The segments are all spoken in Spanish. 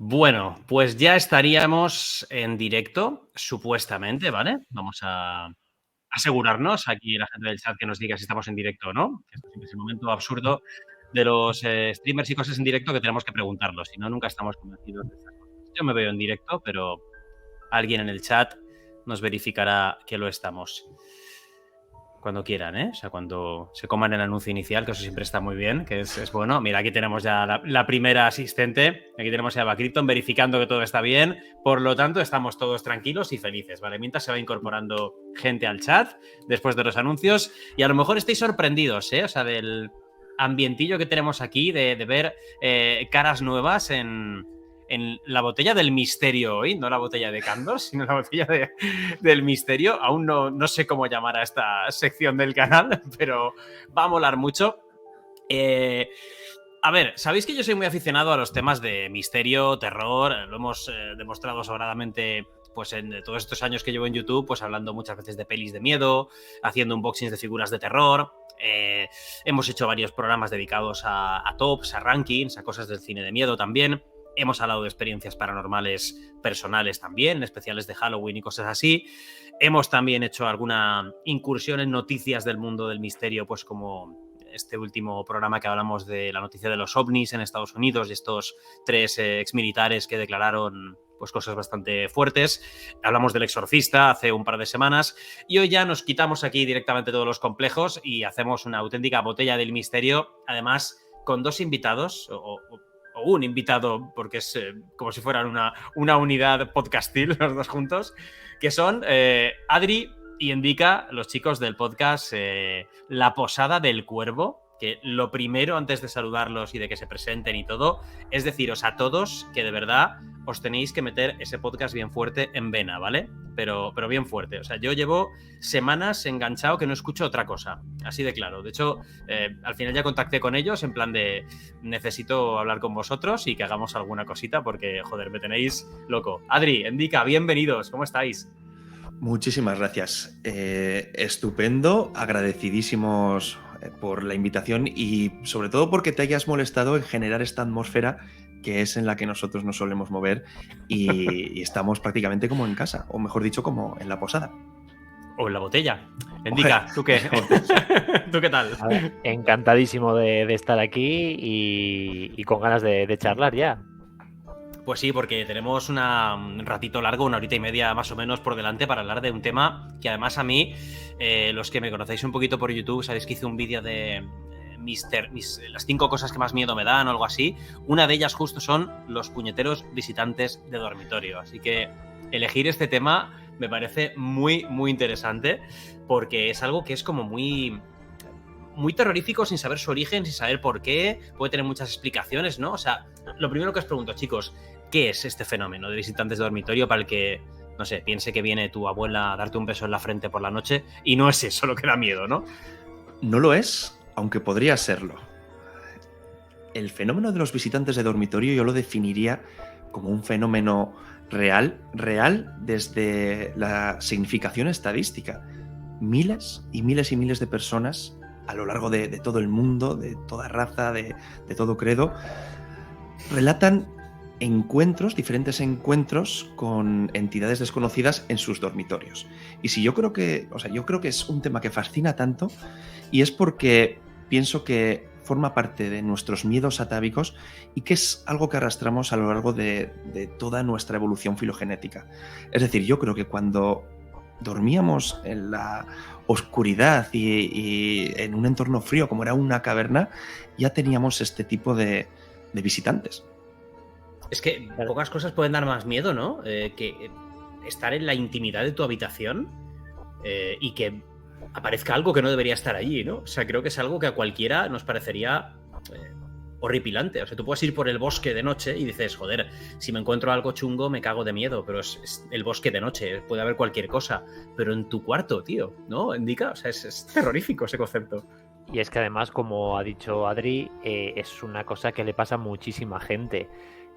Bueno, pues ya estaríamos en directo, supuestamente, ¿vale? Vamos a asegurarnos aquí la gente del chat que nos diga si estamos en directo o no, que esto siempre es el momento absurdo de los streamers y cosas en directo que tenemos que preguntarlo, si no, nunca estamos convencidos de estas cosas. Yo me veo en directo, pero alguien en el chat nos verificará que lo estamos. Cuando quieran, ¿eh? O sea, cuando se coman el anuncio inicial, que eso siempre está muy bien, que es bueno. Mira, aquí tenemos ya la primera asistente. Aquí tenemos a Eva Krypton verificando que todo está bien. Por lo tanto, estamos todos tranquilos y felices, ¿vale? Mientras se va incorporando gente al chat después de los anuncios. Y a lo mejor estáis sorprendidos, ¿eh? O sea, del ambientillo que tenemos aquí, de ver caras nuevas en la botella del misterio hoy, no la botella de Candos, sino la botella del misterio. Aún no sé cómo llamar a esta sección del canal, pero va a molar mucho. A ver, sabéis que yo soy muy aficionado a los temas de misterio, terror, lo hemos demostrado sobradamente pues en todos estos años que llevo en YouTube, pues hablando muchas veces de pelis de miedo, haciendo unboxings de figuras de terror. Hemos hecho varios programas dedicados a tops, a rankings, a cosas del cine de miedo también. Hemos hablado de experiencias paranormales personales también, especiales de Halloween y cosas así. Hemos también hecho alguna incursión en noticias del mundo del misterio, pues como este último programa que hablamos de la noticia de los ovnis en Estados Unidos y estos 3 exmilitares que declararon pues cosas bastante fuertes. Hablamos del Exorcista hace un par de semanas y hoy ya nos quitamos aquí directamente todos los complejos y hacemos una auténtica botella del misterio, además con 2 invitados o un invitado, porque es como si fueran una unidad podcastil los 2 juntos, que son Adri y Indica, los chicos del podcast La Posada del Cuervo, que lo primero, antes de saludarlos y de que se presenten y todo, es deciros a todos que de verdad os tenéis que meter ese podcast bien fuerte en vena, ¿vale? Pero bien fuerte. O sea, yo llevo semanas enganchado que no escucho otra cosa. Así de claro. De hecho, al final ya contacté con ellos en plan de necesito hablar con vosotros y que hagamos alguna cosita porque, joder, me tenéis loco. Adri, Indica, bienvenidos. ¿Cómo estáis? Muchísimas gracias. Estupendo, agradecidísimos por la invitación y sobre todo porque te hayas molestado en generar esta atmósfera que es en la que nosotros nos solemos mover y estamos prácticamente como en casa, o mejor dicho, como en la posada. O en la botella. Indica, ¿tú qué? ¿Tú qué tal? Ver, encantadísimo de estar aquí y con ganas de charlar ya. Pues sí, porque tenemos un ratito largo, 1 horita y media más o menos por delante para hablar de un tema que además a mí, los que me conocéis un poquito por YouTube, sabéis que hice un vídeo de las 5 cosas que más miedo me dan o algo así. Una de ellas justo son los puñeteros visitantes de dormitorio. Así que elegir este tema me parece muy, muy interesante porque es algo que es como muy terrorífico sin saber su origen, sin saber por qué, puede tener muchas explicaciones, ¿no? O sea, lo primero que os pregunto, chicos, ¿qué es este fenómeno de visitantes de dormitorio para el que, no sé, piense que viene tu abuela a darte un beso en la frente por la noche y no es eso lo que da miedo, ¿no? No lo es, aunque podría serlo. El fenómeno de los visitantes de dormitorio yo lo definiría como un fenómeno real desde la significación estadística. Miles y miles y miles de personas a lo largo de todo el mundo, de toda raza, de todo credo, relatan diferentes encuentros con entidades desconocidas en sus dormitorios. Y si yo creo que es un tema que fascina tanto, y es porque pienso que forma parte de nuestros miedos atávicos y que es algo que arrastramos a lo largo de toda nuestra evolución filogenética. Es decir, yo creo que cuando dormíamos en la oscuridad y en un entorno frío como era una caverna, ya teníamos este tipo de visitantes. Es que pocas cosas pueden dar más miedo, ¿no? Que estar en la intimidad de tu habitación y que aparezca algo que no debería estar allí, ¿no? O sea, creo que es algo que a cualquiera nos parecería horripilante. O sea, tú puedes ir por el bosque de noche y dices, joder, si me encuentro algo chungo me cago de miedo, pero es el bosque de noche, puede haber cualquier cosa. Pero en tu cuarto, tío, ¿no? Indica, o sea, es terrorífico ese concepto. Y es que además, como ha dicho Adri, es una cosa que le pasa a muchísima gente.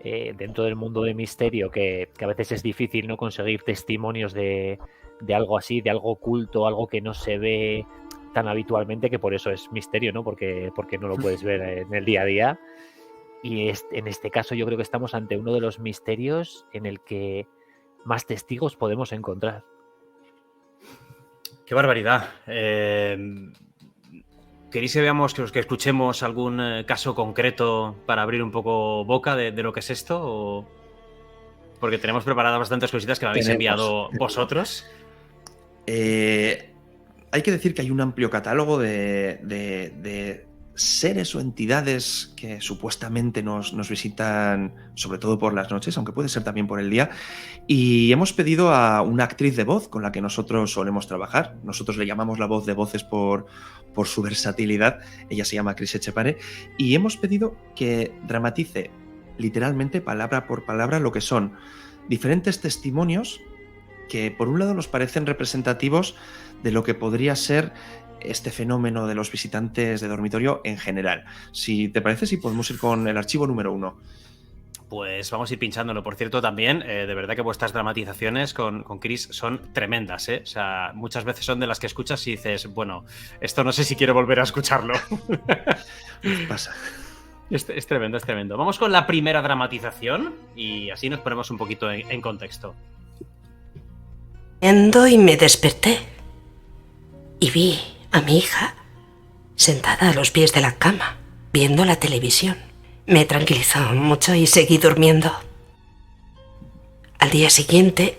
Dentro del mundo de misterio, que a veces es difícil no conseguir testimonios de algo así, de algo oculto, algo que no se ve tan habitualmente, que por eso es misterio, ¿no? Porque no lo puedes ver en el día a día. en este caso yo creo que estamos ante uno de los misterios en el que más testigos podemos encontrar. ¡Qué barbaridad! ¿Queréis que escuchemos algún caso concreto para abrir un poco boca de lo que es esto? ¿O? Porque tenemos preparadas bastantes cositas que me habéis enviado vosotros. Hay que decir que hay un amplio catálogo de seres o entidades que supuestamente nos visitan, sobre todo por las noches, aunque puede ser también por el día, y hemos pedido a una actriz de voz con la que nosotros solemos trabajar. Nosotros le llamamos la voz de voces por su versatilidad. Ella se llama Cris Etxepare, y hemos pedido que dramatice literalmente, palabra por palabra, lo que son diferentes testimonios que por un lado nos parecen representativos de lo que podría ser este fenómeno de los visitantes de dormitorio en general. Si te parece, sí, podemos ir con el archivo número 1. Pues vamos a ir pinchándolo. Por cierto, también, de verdad que vuestras dramatizaciones con Cris son tremendas, ¿eh? O sea, muchas veces son de las que escuchas y dices, bueno, esto no sé si quiero volver a escucharlo. Pasa. Es tremendo, es tremendo. Vamos con la primera dramatización y así nos ponemos un poquito en contexto. Y me desperté y vi a mi hija sentada a los pies de la cama, viendo la televisión. Me tranquilizó mucho y seguí durmiendo. Al día siguiente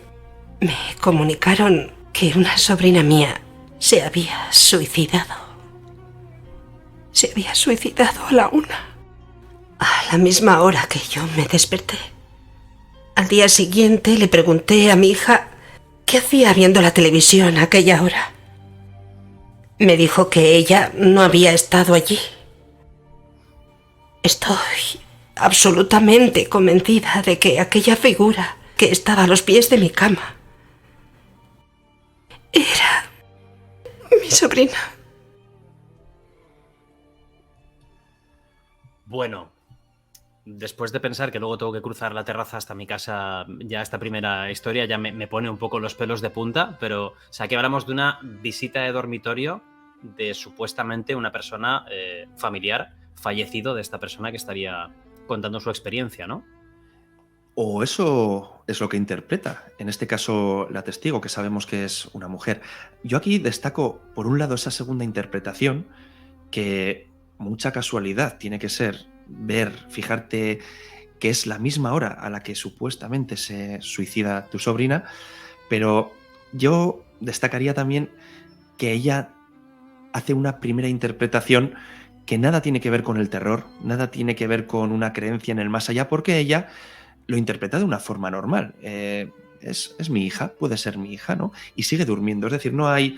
me comunicaron que una sobrina mía se había suicidado. Se había suicidado a la 1, a la misma hora que yo me desperté. Al día siguiente le pregunté a mi hija qué hacía viendo la televisión a aquella hora. Me dijo que ella no había estado allí. Estoy absolutamente convencida de que aquella figura que estaba a los pies de mi cama era mi sobrina. Bueno, después de pensar que luego tengo que cruzar la terraza hasta mi casa, ya esta primera historia ya me pone un poco los pelos de punta, pero o sea, aquí hablamos de una visita de dormitorio de supuestamente una persona familiar fallecido de esta persona que estaría contando su experiencia, ¿no? O eso es lo que interpreta, en este caso la testigo, que sabemos que es una mujer. Yo aquí destaco, por un lado, esa segunda interpretación, que mucha casualidad tiene que ser fijarte que es la misma hora a la que supuestamente se suicida tu sobrina, pero yo destacaría también que ella hace una primera interpretación que nada tiene que ver con el terror, nada tiene que ver con una creencia en el más allá, porque ella lo interpreta de una forma normal. Es mi hija, puede ser mi hija, ¿no? Y sigue durmiendo, es decir, no hay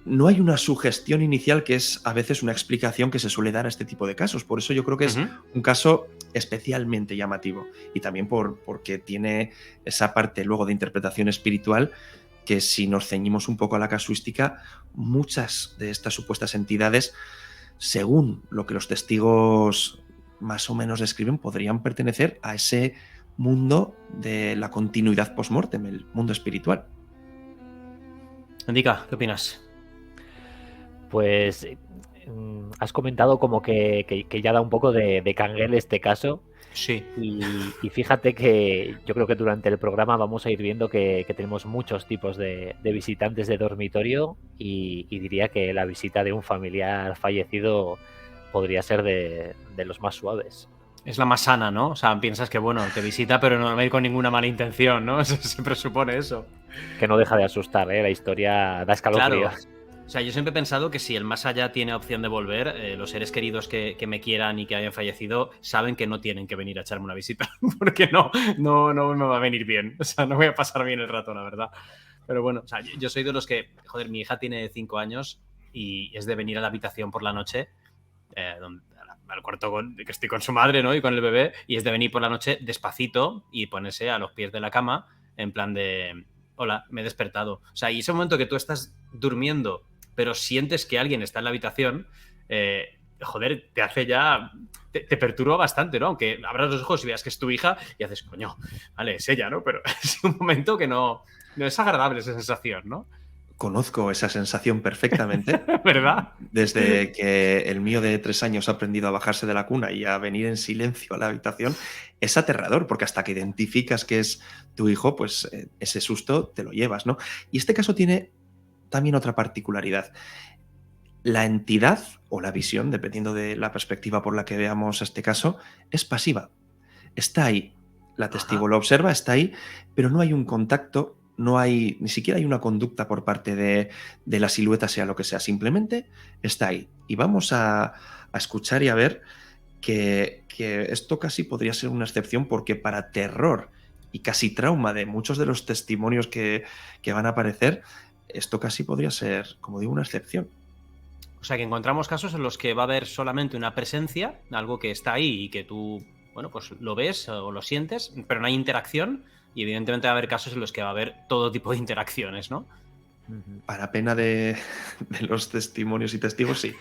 una sugestión inicial, que es a veces una explicación que se suele dar a este tipo de casos. Por eso yo creo que es un caso especialmente llamativo, y también porque tiene esa parte luego de interpretación espiritual, que si nos ceñimos un poco a la casuística, muchas de estas supuestas entidades, según lo que los testigos más o menos describen, podrían pertenecer a ese mundo de la continuidad post-mortem, el mundo espiritual. Indica, ¿qué opinas? Pues has comentado como que ya da un poco de canguel este caso. Sí. Y fíjate que yo creo que durante el programa vamos a ir viendo que tenemos muchos tipos de visitantes de dormitorio, y diría que la visita de un familiar fallecido podría ser de los más suaves. Es la más sana, ¿no? O sea, piensas que, bueno, te visita, pero no va a ir con ninguna mala intención, ¿no? Se presupone eso. Que no deja de asustar, ¿eh? La historia da escalofríos. Claro. O sea, yo siempre he pensado que si el más allá tiene opción de volver, los seres queridos que me quieran y que hayan fallecido saben que no tienen que venir a echarme una visita, porque no me va a venir bien. O sea, no voy a pasar bien el rato, la verdad. Pero bueno, o sea, yo soy de los que, joder, mi hija tiene 5 años y es de venir a la habitación por la noche, al cuarto que estoy con su madre, ¿no? Y con el bebé, y es de venir por la noche despacito y ponerse a los pies de la cama en plan de, hola, me he despertado. O sea, y ese momento que tú estás durmiendo pero sientes que alguien está en la habitación, joder, te hace ya... Te perturba bastante, ¿no? Aunque abras los ojos y veas que es tu hija y haces, coño, vale, es ella, ¿no? Pero es un momento que no es agradable esa sensación, ¿no? Conozco esa sensación perfectamente. ¿Verdad? Desde que el mío de 3 años ha aprendido a bajarse de la cuna y a venir en silencio a la habitación, es aterrador, porque hasta que identificas que es tu hijo, pues ese susto te lo llevas, ¿no? Y este caso tiene también otra particularidad. La entidad o la visión, dependiendo de la perspectiva por la que veamos este caso, es pasiva. Está ahí. La testigo lo observa, está ahí, pero no hay un contacto, no hay, ni siquiera hay una conducta por parte de la silueta, sea lo que sea, simplemente está ahí. Y vamos a escuchar y a ver que esto casi podría ser una excepción, porque para terror y casi trauma de muchos de los testimonios que van a aparecer, esto casi podría ser, como digo, una excepción. O sea, que encontramos casos en los que va a haber solamente una presencia, algo que está ahí y que tú, bueno, pues lo ves o lo sientes, pero no hay interacción, y evidentemente va a haber casos en los que va a haber todo tipo de interacciones, ¿no? Para pena de los testimonios y testigos, sí.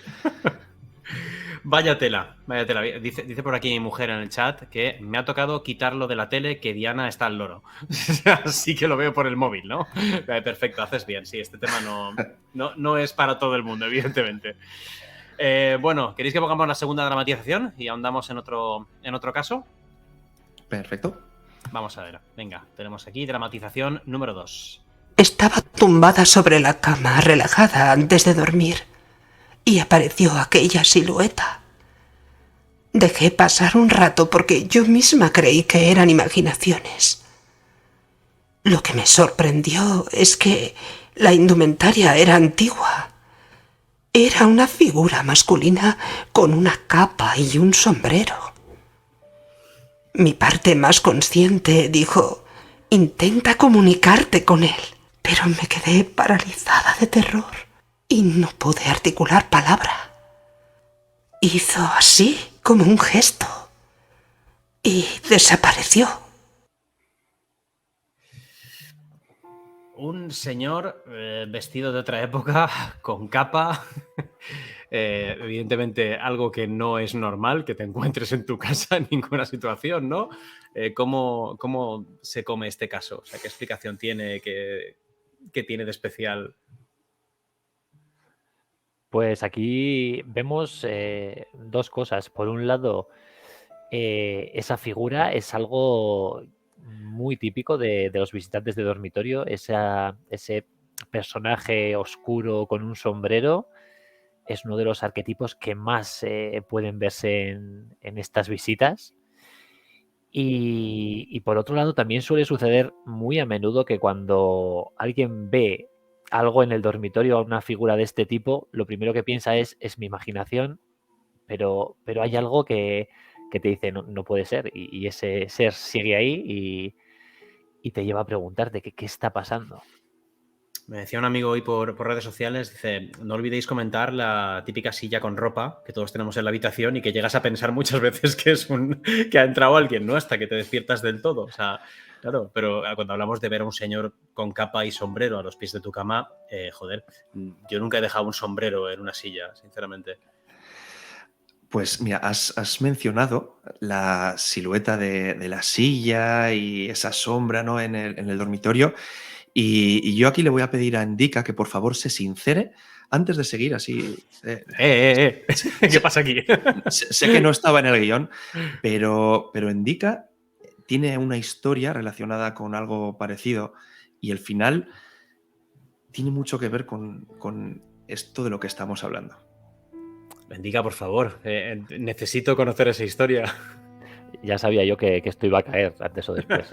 Vaya tela, vaya tela. Dice por aquí mi mujer en el chat que me ha tocado quitarlo de la tele, que Diana está al loro. Así que lo veo por el móvil, ¿no? Perfecto, haces bien. Sí, este tema no es para todo el mundo, evidentemente. Bueno, ¿queréis que pongamos la segunda dramatización y ahondamos en otro caso? Perfecto. Vamos a ver, venga, tenemos aquí dramatización número 2. Estaba tumbada sobre la cama, relajada antes de dormir, y apareció aquella silueta. Dejé pasar un rato porque yo misma creí que eran imaginaciones. Lo que me sorprendió es que la indumentaria era antigua. Era una figura masculina con una capa y un sombrero. Mi parte más consciente dijo: intenta comunicarte con él. Pero me quedé paralizada de terror y no pude articular palabra. Hizo así, como un gesto, y desapareció. Un señor vestido de otra época, con capa. Evidentemente algo que no es normal que te encuentres en tu casa en ninguna situación, ¿no? ¿Cómo se come este caso? O sea, ¿qué explicación tiene? ¿Qué tiene de especial? Pues aquí vemos dos cosas. Por un lado, esa figura es algo muy típico de los visitantes de dormitorio, ese personaje oscuro con un sombrero. Es uno de los arquetipos que más pueden verse en estas visitas. Y por otro lado, también suele suceder muy a menudo que cuando alguien ve algo en el dormitorio, a una figura de este tipo, lo primero que piensa es mi imaginación, pero hay algo que te dice no puede ser, y ese ser sigue ahí y te lleva a preguntarte qué está pasando. Me decía un amigo hoy por redes sociales, dice, no olvidéis comentar la típica silla con ropa que todos tenemos en la habitación y que llegas a pensar muchas veces que ha entrado alguien, ¿no? Hasta que te despiertas del todo. O sea, claro, pero cuando hablamos de ver a un señor con capa y sombrero a los pies de tu cama, joder, yo nunca he dejado un sombrero en una silla, sinceramente. Pues mira, has mencionado la silueta de la silla y esa sombra, ¿no?, en el dormitorio. Y yo aquí le voy a pedir a Indica que por favor se sincere antes de seguir así. ¿Qué pasa aquí? Sé que no estaba en el guión, pero Indica tiene una historia relacionada con algo parecido, y el final tiene mucho que ver con esto de lo que estamos hablando. Indica, por favor, necesito conocer esa historia. Ya sabía yo que esto iba a caer antes o después.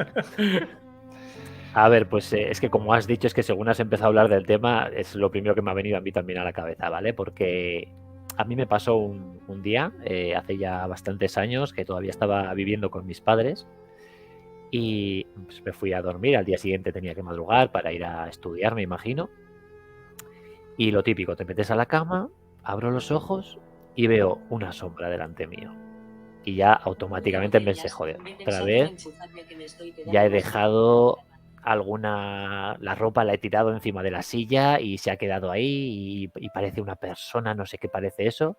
A ver, pues es que como has dicho, es que según has empezado a hablar del tema, es lo primero que me ha venido a mí también a la cabeza, ¿vale? Porque a mí me pasó un día, hace ya bastantes años, que todavía estaba viviendo con mis padres, y pues me fui a dormir. Al día siguiente tenía que madrugar para ir a estudiar, me imagino. Y lo típico, te metes a la cama, abro los ojos y veo una sombra delante mío. Y ya automáticamente pensé, joder, otra vez ya he dejado la ropa la he tirado encima de la silla y se ha quedado ahí y parece una persona, no sé qué parece eso.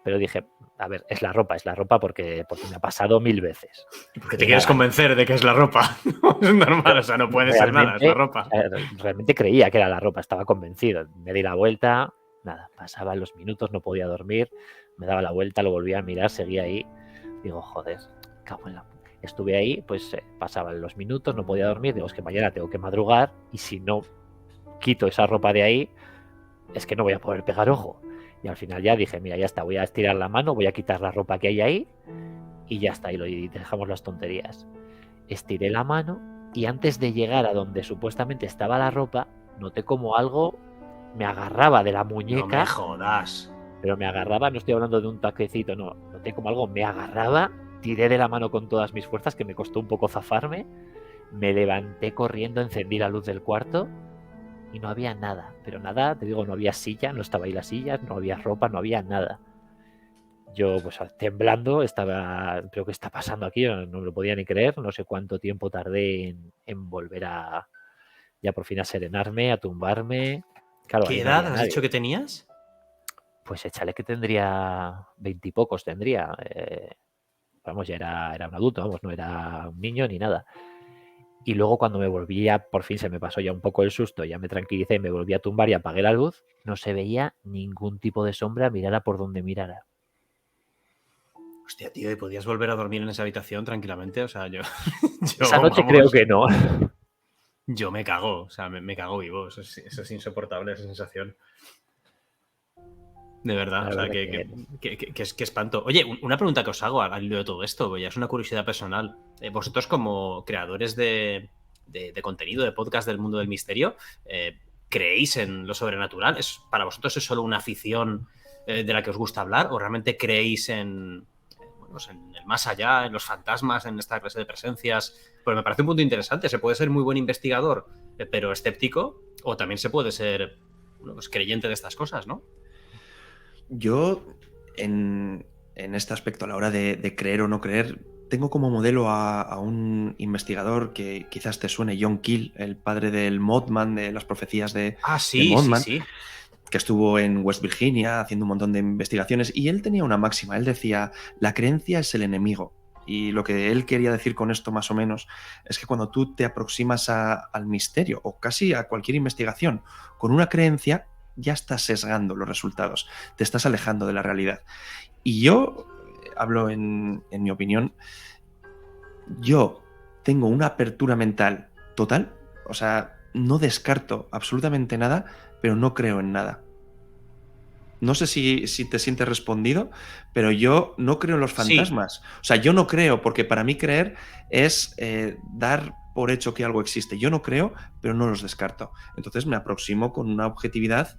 Pero dije, a ver, es la ropa porque me ha pasado 1000 veces. Porque te quieres convencer de que es la ropa. No es normal, o sea, no puede ser nada, es la ropa. Realmente creía que era la ropa, estaba convencido. Me di la vuelta, nada, pasaban los minutos, no podía dormir, me daba la vuelta, lo volvía a mirar, seguía ahí. Digo, joder, cago en la... Estuve ahí, pues pasaban los minutos, no podía dormir, digo, es que mañana tengo que madrugar y si no quito esa ropa de ahí, es que no voy a poder pegar ojo. Y al final ya dije, mira, ya está, voy a estirar la mano, voy a quitar la ropa que hay ahí y ya está, y dejamos las tonterías. Estiré la mano y antes de llegar a donde supuestamente estaba la ropa, noté como algo me agarraba de la muñeca. No me jodas. Pero me agarraba, no estoy hablando de un taquecito, no, noté como algo me agarraba, tiré de la mano con todas mis fuerzas, que me costó un poco zafarme, me levanté corriendo, encendí la luz del cuarto y no había nada, pero nada, te digo, no había silla, no estaba ahí la silla, no había ropa, no había nada. Yo, pues temblando, estaba, creo que está pasando aquí, no me lo podía ni creer, no sé cuánto tiempo tardé en volver a, ya por fin a serenarme, a tumbarme. Claro, ¿Qué edad has dicho que tenías? Pues échale que tendría 20 y pocos, tendría. Vamos, ya era un adulto, vamos, no era un niño ni nada. Y luego cuando me volvía, por fin se me pasó ya un poco el susto, ya me tranquilicé, me volví a tumbar y apagué la luz, no se veía ningún tipo de sombra, mirara por donde mirara. Hostia, tío, ¿y podías volver a dormir en esa habitación tranquilamente? O sea, yo esa noche vamos, creo que no. Yo me cago, o sea, me cago vivo, eso es insoportable, esa sensación. De verdad, o sea, que espanto. Oye, una pregunta que os hago al hilo de todo esto, ya es una curiosidad personal. Vosotros como creadores de contenido, de podcast del mundo del misterio, ¿creéis en lo sobrenatural? ¿Para vosotros es solo una afición de la que os gusta hablar? ¿O realmente creéis en el más allá, en los fantasmas, en esta clase de presencias? Pues me parece un punto interesante. Se puede ser muy buen investigador, pero escéptico, o también se puede ser pues creyente de estas cosas, ¿no? Yo, en este aspecto, a la hora de creer o no creer, tengo como modelo a un investigador que quizás te suene, John Keel, el padre del Mothman, de las profecías de Mothman, sí. Que estuvo en West Virginia haciendo un montón de investigaciones, y él tenía una máxima, él decía, la creencia es el enemigo. Y lo que él quería decir con esto más o menos es que cuando tú te aproximas al misterio o casi a cualquier investigación con una creencia, ya estás sesgando los resultados, te estás alejando de la realidad. Y yo, hablo en mi opinión, yo tengo una apertura mental total, o sea, no descarto absolutamente nada, pero no creo en nada. No sé si te sientes respondido, pero yo no creo en los fantasmas. Sí. O sea, yo no creo, porque para mí creer es dar por hecho que algo existe. Yo no creo, pero no los descarto. Entonces me aproximo con una objetividad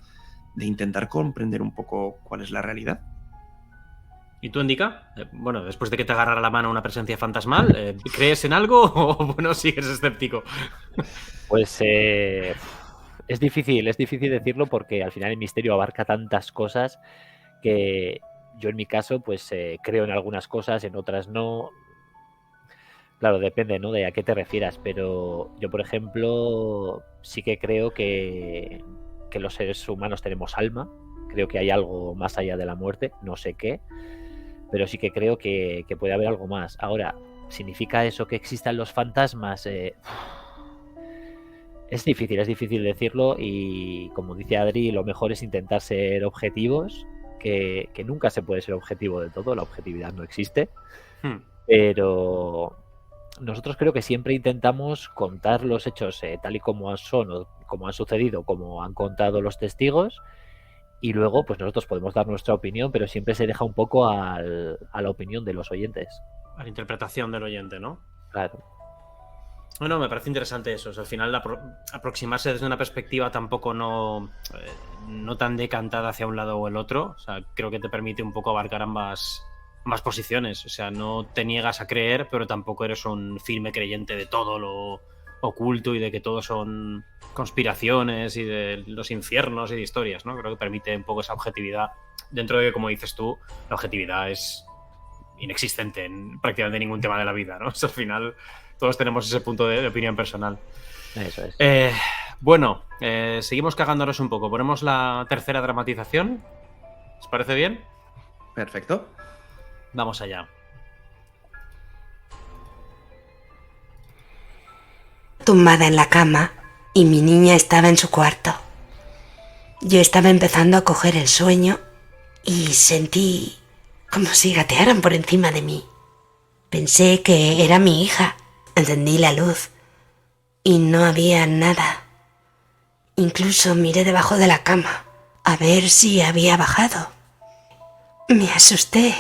de intentar comprender un poco cuál es la realidad. ¿Y tú, Indica? Bueno, después de que te agarrara la mano una presencia fantasmal, ¿crees en algo o bueno, sigues escéptico? Pues es difícil decirlo porque al final el misterio abarca tantas cosas que yo en mi caso pues creo en algunas cosas, en otras no. Claro, depende, ¿no? De a qué te refieras, pero yo, por ejemplo, sí que creo que los seres humanos tenemos alma, creo que hay algo más allá de la muerte, no sé qué, pero sí que creo que puede haber algo más. Ahora, ¿significa eso que existan los fantasmas? Es difícil decirlo y, como dice Adri, lo mejor es intentar ser objetivos, que nunca se puede ser objetivo de todo, la objetividad no existe, pero nosotros creo que siempre intentamos contar los hechos tal y como son o como han sucedido, como han contado los testigos, y luego pues nosotros podemos dar nuestra opinión, pero siempre se deja un poco a la opinión de los oyentes. A la interpretación del oyente, ¿no? Claro. Bueno, me parece interesante eso. O sea, al final aproximarse desde una perspectiva tampoco no tan decantada hacia un lado o el otro. O sea, creo que te permite un poco abarcar ambas posiciones. O sea, no te niegas a creer, pero tampoco eres un firme creyente de todo lo oculto y de que todo son conspiraciones y de los infiernos y de historias, ¿no? Creo que permite un poco esa objetividad. Dentro de que, como dices tú, la objetividad es inexistente en prácticamente ningún tema de la vida, ¿no? O sea, al final todos tenemos ese punto de opinión personal. Eso es. Bueno, seguimos cagándonos un poco. Ponemos la tercera dramatización. ¿Os parece bien? Perfecto. Vamos allá. Tumbada en la cama y mi niña estaba en su cuarto. Yo estaba empezando a coger el sueño y sentí como si gatearan por encima de mí. Pensé que era mi hija. Encendí la luz y no había nada. Incluso miré debajo de la cama a ver si había bajado. Me asusté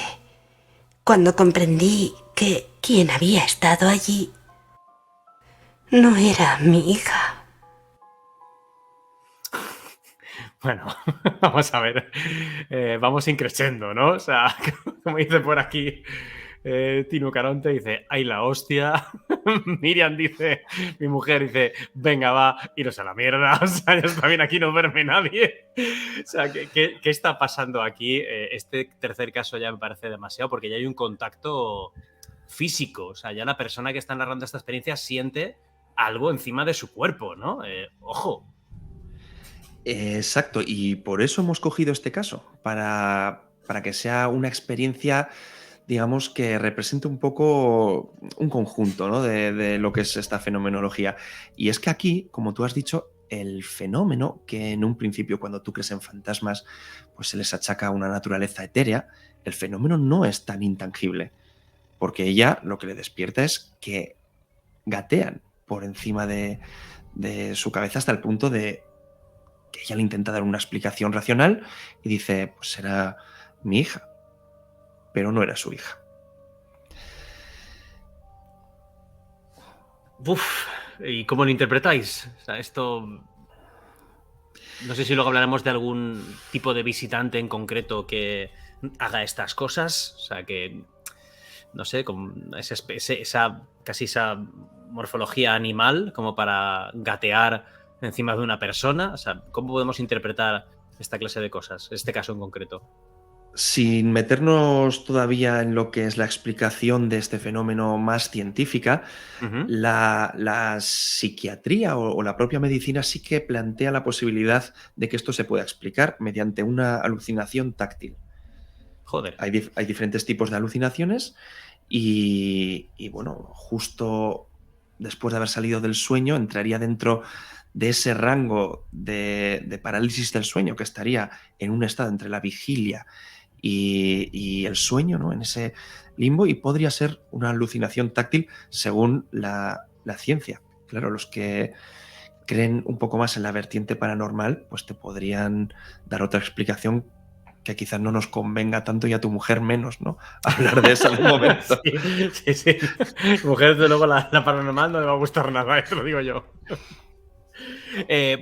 cuando comprendí que quien había estado allí no era mi hija. Bueno, vamos a ver. Vamos increciendo, ¿no? O sea, como dice por aquí Tino Caronte, dice, ¡ay la hostia! Miriam dice, mi mujer dice, venga, va, iros a la mierda. O sea, ya está bien, aquí no duerme nadie. O sea, ¿qué está pasando aquí? Este tercer caso ya me parece demasiado porque ya hay un contacto físico. O sea, ya la persona que está narrando esta experiencia siente algo encima de su cuerpo, ¿no? Ojo. Exacto, y por eso hemos cogido este caso, para que sea una experiencia, digamos, que represente un poco un conjunto, ¿no? de lo que es esta fenomenología. Y es que aquí, como tú has dicho, el fenómeno, que en un principio cuando tú crees en fantasmas, pues se les achaca una naturaleza etérea, el fenómeno no es tan intangible, porque ella lo que le despierta es que gatean por encima de su cabeza hasta el punto de que ella le intenta dar una explicación racional y dice, pues será mi hija, pero no era su hija. Uf, ¿y cómo lo interpretáis? O sea, esto... No sé si luego hablaremos de algún tipo de visitante en concreto que haga estas cosas. O sea, que, no sé, con casi esa morfología animal como para gatear encima de una persona. O sea, ¿cómo podemos interpretar esta clase de cosas, este caso en concreto? Sin meternos todavía en lo que es la explicación de este fenómeno más científica, la psiquiatría o la propia medicina sí que plantea la posibilidad de que esto se pueda explicar mediante una alucinación táctil. Joder. Hay diferentes tipos de alucinaciones y bueno, justo después de haber salido del sueño entraría dentro de ese rango de parálisis del sueño que estaría en un estado entre la vigilia y el sueño, ¿no? En ese limbo, y podría ser una alucinación táctil según la ciencia. Claro, los que creen un poco más en la vertiente paranormal, pues te podrían dar otra explicación que quizás no nos convenga tanto y a tu mujer menos, ¿no? Hablar de eso de momento. Sí. Mujer, desde luego, la paranormal no le va a gustar nada, te lo digo yo.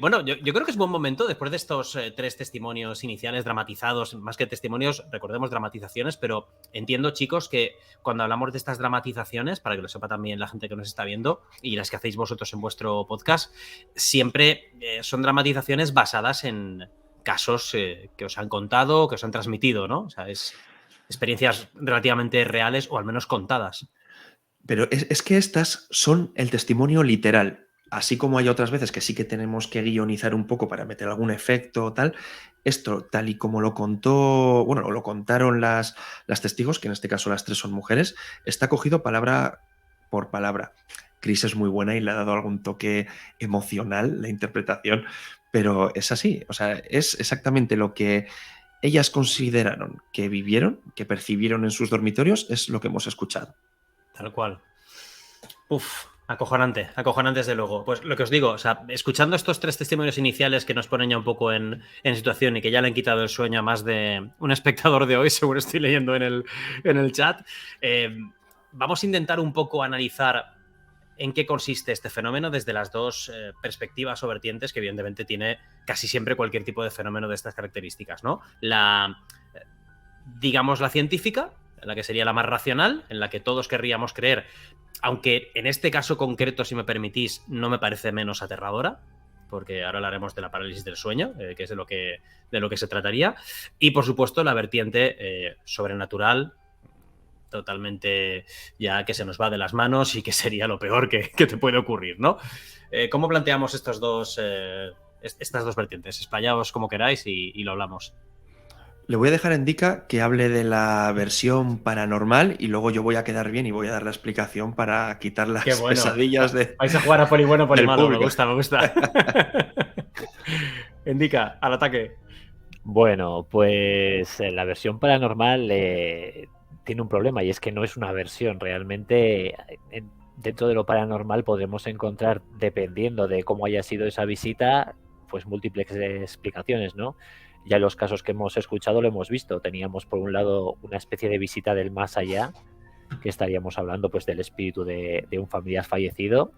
Bueno, yo creo que es buen momento, después de estos 3 testimonios iniciales dramatizados, más que testimonios, recordemos dramatizaciones, pero entiendo, chicos, que cuando hablamos de estas dramatizaciones, para que lo sepa también la gente que nos está viendo y las que hacéis vosotros en vuestro podcast, siempre son dramatizaciones basadas en casos que os han contado, que os han transmitido, ¿no? O sea, es experiencias relativamente reales o al menos contadas. Pero es que estas son el testimonio literal. Así como hay otras veces que sí que tenemos que guionizar un poco para meter algún efecto o tal, esto, tal y como lo contó, bueno, lo contaron las testigos, que en este caso las 3 son mujeres, está cogido palabra por palabra. Chris es muy buena y le ha dado algún toque emocional la interpretación, pero es así, o sea, es exactamente lo que ellas consideraron que vivieron, que percibieron en sus dormitorios, es lo que hemos escuchado. Tal cual. Uf, acojonante, desde luego. Pues lo que os digo, o sea, escuchando estos 3 testimonios iniciales que nos ponen ya un poco en situación y que ya le han quitado el sueño a más de un espectador de hoy, según estoy leyendo en el chat, vamos a intentar un poco analizar en qué consiste este fenómeno desde las 2 perspectivas o vertientes que evidentemente tiene casi siempre cualquier tipo de fenómeno de estas características, ¿no? Digamos, la científica, la que sería la más racional, en la que todos querríamos creer, aunque en este caso concreto, si me permitís, no me parece menos aterradora, porque ahora hablaremos de la parálisis del sueño, que es de lo que se trataría, y por supuesto la vertiente sobrenatural, totalmente ya que se nos va de las manos y que sería lo peor que te puede ocurrir, ¿no? ¿Cómo planteamos estas dos vertientes? Explayaos como queráis y lo hablamos. Le voy a dejar a Indica que hable de la versión paranormal y luego yo voy a quedar bien y voy a dar la explicación para quitar las Qué bueno. pesadillas Vais a jugar a poli bueno, poli del malo. público. Me gusta, me gusta. Indica, al ataque. Bueno, pues la versión paranormal tiene un problema y es que no es una versión. Realmente, dentro de lo paranormal podremos encontrar, dependiendo de cómo haya sido esa visita, pues múltiples explicaciones, ¿no? Ya en los casos que hemos escuchado lo hemos visto. Teníamos por un lado una especie de visita del más allá, que estaríamos hablando pues del espíritu de un familiar fallecido.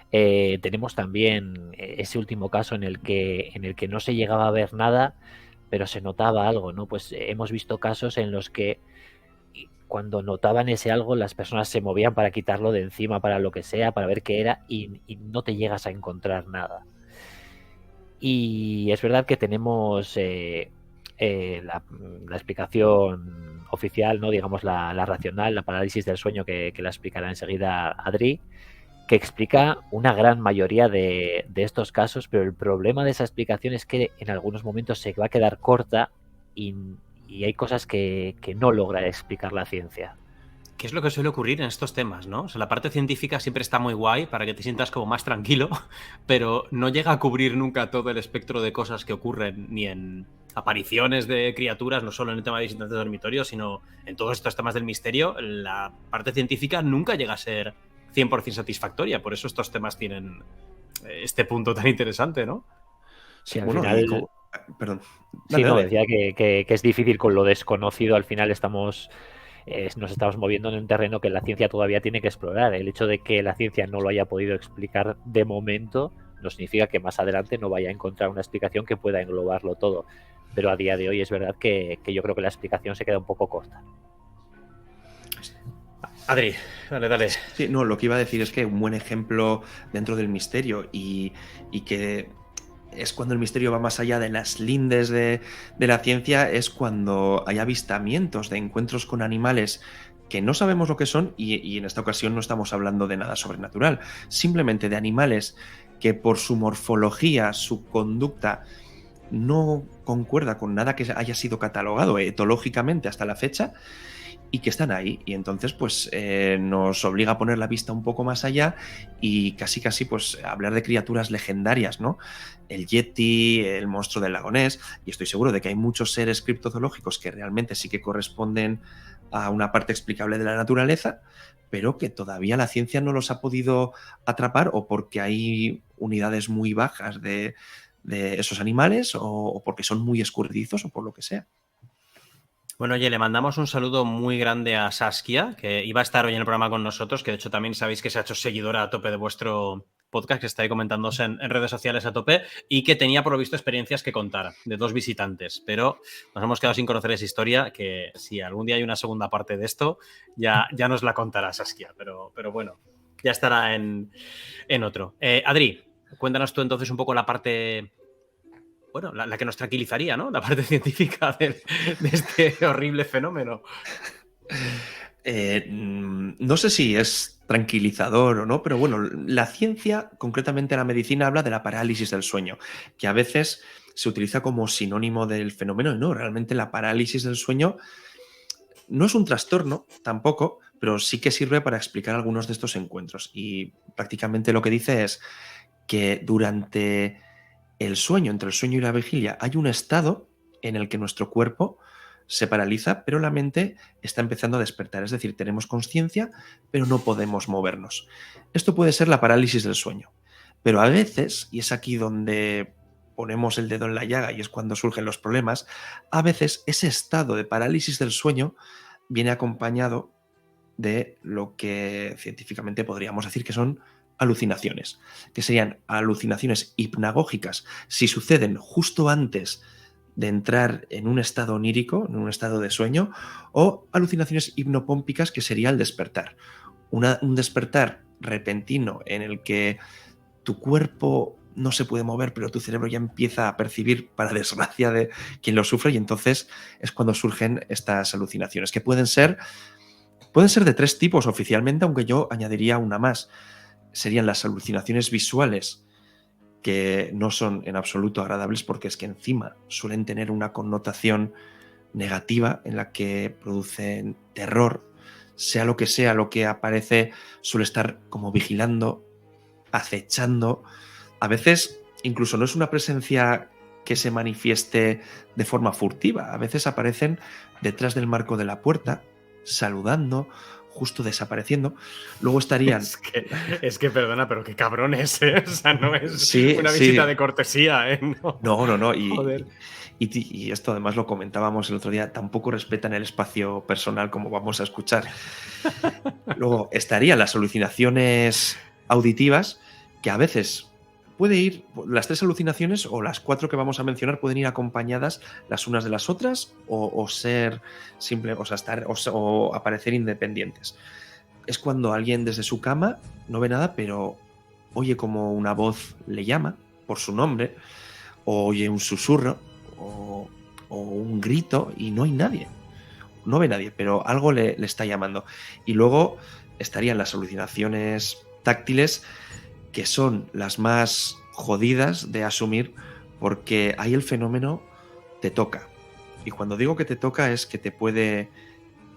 Tenemos también ese último caso en el que no se llegaba a ver nada, pero se notaba algo, ¿no? Pues hemos visto casos en los que cuando notaban ese algo, las personas se movían para quitarlo de encima, para lo que sea, para ver qué era, y no te llegas a encontrar nada. Y es verdad que tenemos la explicación oficial, ¿no? Digamos la racional, la parálisis del sueño, que la explicará enseguida Adri, que explica una gran mayoría de estos casos, pero el problema de esa explicación es que en algunos momentos se va a quedar corta y hay cosas que no logra explicar la ciencia. ¿Qué es lo que suele ocurrir en estos temas, no? O sea, la parte científica siempre está muy guay para que te sientas como más tranquilo, pero no llega a cubrir nunca todo el espectro de cosas que ocurren, ni en apariciones de criaturas, no solo en el tema de visitantes de dormitorio, sino en todos estos temas del misterio. La parte científica nunca llega a ser 100% satisfactoria, por eso estos temas tienen este punto tan interesante, ¿no? Sí, al Bueno, final... Perdón. Sí, Dale, no, dale. decía que es difícil con lo desconocido, al final nos estamos moviendo en un terreno que la ciencia todavía tiene que explorar. El hecho de que la ciencia no lo haya podido explicar de momento no significa que más adelante no vaya a encontrar una explicación que pueda englobarlo todo. Pero a día de hoy es verdad que yo creo que la explicación se queda un poco corta. Adri, dale. Sí, no, lo que iba a decir es que un buen ejemplo dentro del misterio y que es cuando el misterio va más allá de las lindes de la ciencia, es cuando hay avistamientos de encuentros con animales que no sabemos lo que son y en esta ocasión no estamos hablando de nada sobrenatural, simplemente de animales que por su morfología, su conducta, no concuerda con nada que haya sido catalogado etológicamente hasta la fecha y que están ahí, y entonces pues nos obliga a poner la vista un poco más allá y casi pues hablar de criaturas legendarias, ¿no? El Yeti, el monstruo del lago Ness, y estoy seguro de que hay muchos seres criptozoológicos que realmente sí que corresponden a una parte explicable de la naturaleza, pero que todavía la ciencia no los ha podido atrapar, o porque hay unidades muy bajas de esos animales, o porque son muy escurridizos, o por lo que sea. Bueno, oye, le mandamos un saludo muy grande a Saskia, que iba a estar hoy en el programa con nosotros, que de hecho también sabéis que se ha hecho seguidora a tope de vuestro podcast, que está ahí comentándose en redes sociales a tope, y que tenía por lo visto experiencias que contar de 2 visitantes, pero nos hemos quedado sin conocer esa historia, que si algún día hay una segunda parte de esto, ya nos la contará Saskia, pero bueno, ya estará en otro. Adri, cuéntanos tú entonces un poco la parte... Bueno, la que nos tranquilizaría, ¿no? La parte científica de este horrible fenómeno. No sé si es tranquilizador o no, pero bueno, la ciencia, concretamente la medicina, habla de la parálisis del sueño, que a veces se utiliza como sinónimo del fenómeno, y no, realmente la parálisis del sueño no es un trastorno tampoco, pero sí que sirve para explicar algunos de estos encuentros. Y prácticamente lo que dice es que durante el sueño, entre el sueño y la vigilia, hay un estado en el que nuestro cuerpo se paraliza, pero la mente está empezando a despertar. Es decir, tenemos conciencia, pero no podemos movernos. Esto puede ser la parálisis del sueño. Pero a veces, y es aquí donde ponemos el dedo en la llaga y es cuando surgen los problemas, a veces ese estado de parálisis del sueño viene acompañado de lo que científicamente podríamos decir que son alucinaciones, que serían alucinaciones hipnagógicas si suceden justo antes de entrar en un estado onírico, en un estado de sueño, o alucinaciones hipnopómpicas, que sería el despertar. Un despertar repentino en el que tu cuerpo no se puede mover, pero tu cerebro ya empieza a percibir, para desgracia de quien lo sufre, y entonces es cuando surgen estas alucinaciones, que pueden ser de 3 tipos oficialmente, aunque yo añadiría una más. Serían las alucinaciones visuales, que no son en absoluto agradables porque es que encima suelen tener una connotación negativa en la que producen terror, sea lo que aparece, suele estar como vigilando, acechando. A veces incluso no es una presencia que se manifieste de forma furtiva, a veces aparecen detrás del marco de la puerta, saludando, justo desapareciendo. Luego estarían... Es que perdona, pero qué cabrones, ¿eh? O sea, no es Sí, una sí. visita de cortesía, ¿eh? No. Joder. Y esto además lo comentábamos el otro día, tampoco respetan el espacio personal como vamos a escuchar. Luego estarían las alucinaciones auditivas, que a veces puede ir, las 3 alucinaciones o las 4 que vamos a mencionar pueden ir acompañadas las unas de las otras o ser simple, o sea, estar o aparecer independientes. Es cuando alguien desde su cama no ve nada, pero oye como una voz le llama por su nombre, o oye un susurro o un grito y no hay nadie. No ve nadie, pero algo le está llamando. Y luego estarían las alucinaciones táctiles, que son las más jodidas de asumir, porque ahí el fenómeno te toca. Y cuando digo que te toca es que te puede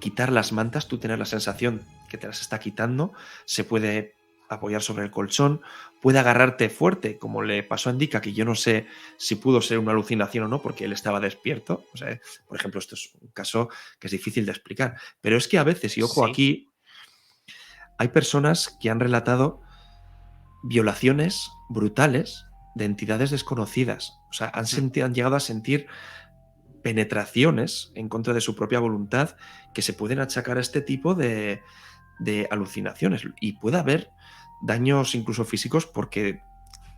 quitar las mantas, tú tener la sensación que te las está quitando, se puede apoyar sobre el colchón, puede agarrarte fuerte, como le pasó a Indica, que yo no sé si pudo ser una alucinación o no, porque él estaba despierto. O sea, por ejemplo, esto es un caso que es difícil de explicar. Pero es que a veces, y ojo, Sí. aquí hay personas que han relatado violaciones brutales de entidades desconocidas. O sea, han llegado a sentir penetraciones en contra de su propia voluntad que se pueden achacar a este tipo de alucinaciones. Y puede haber daños incluso físicos, porque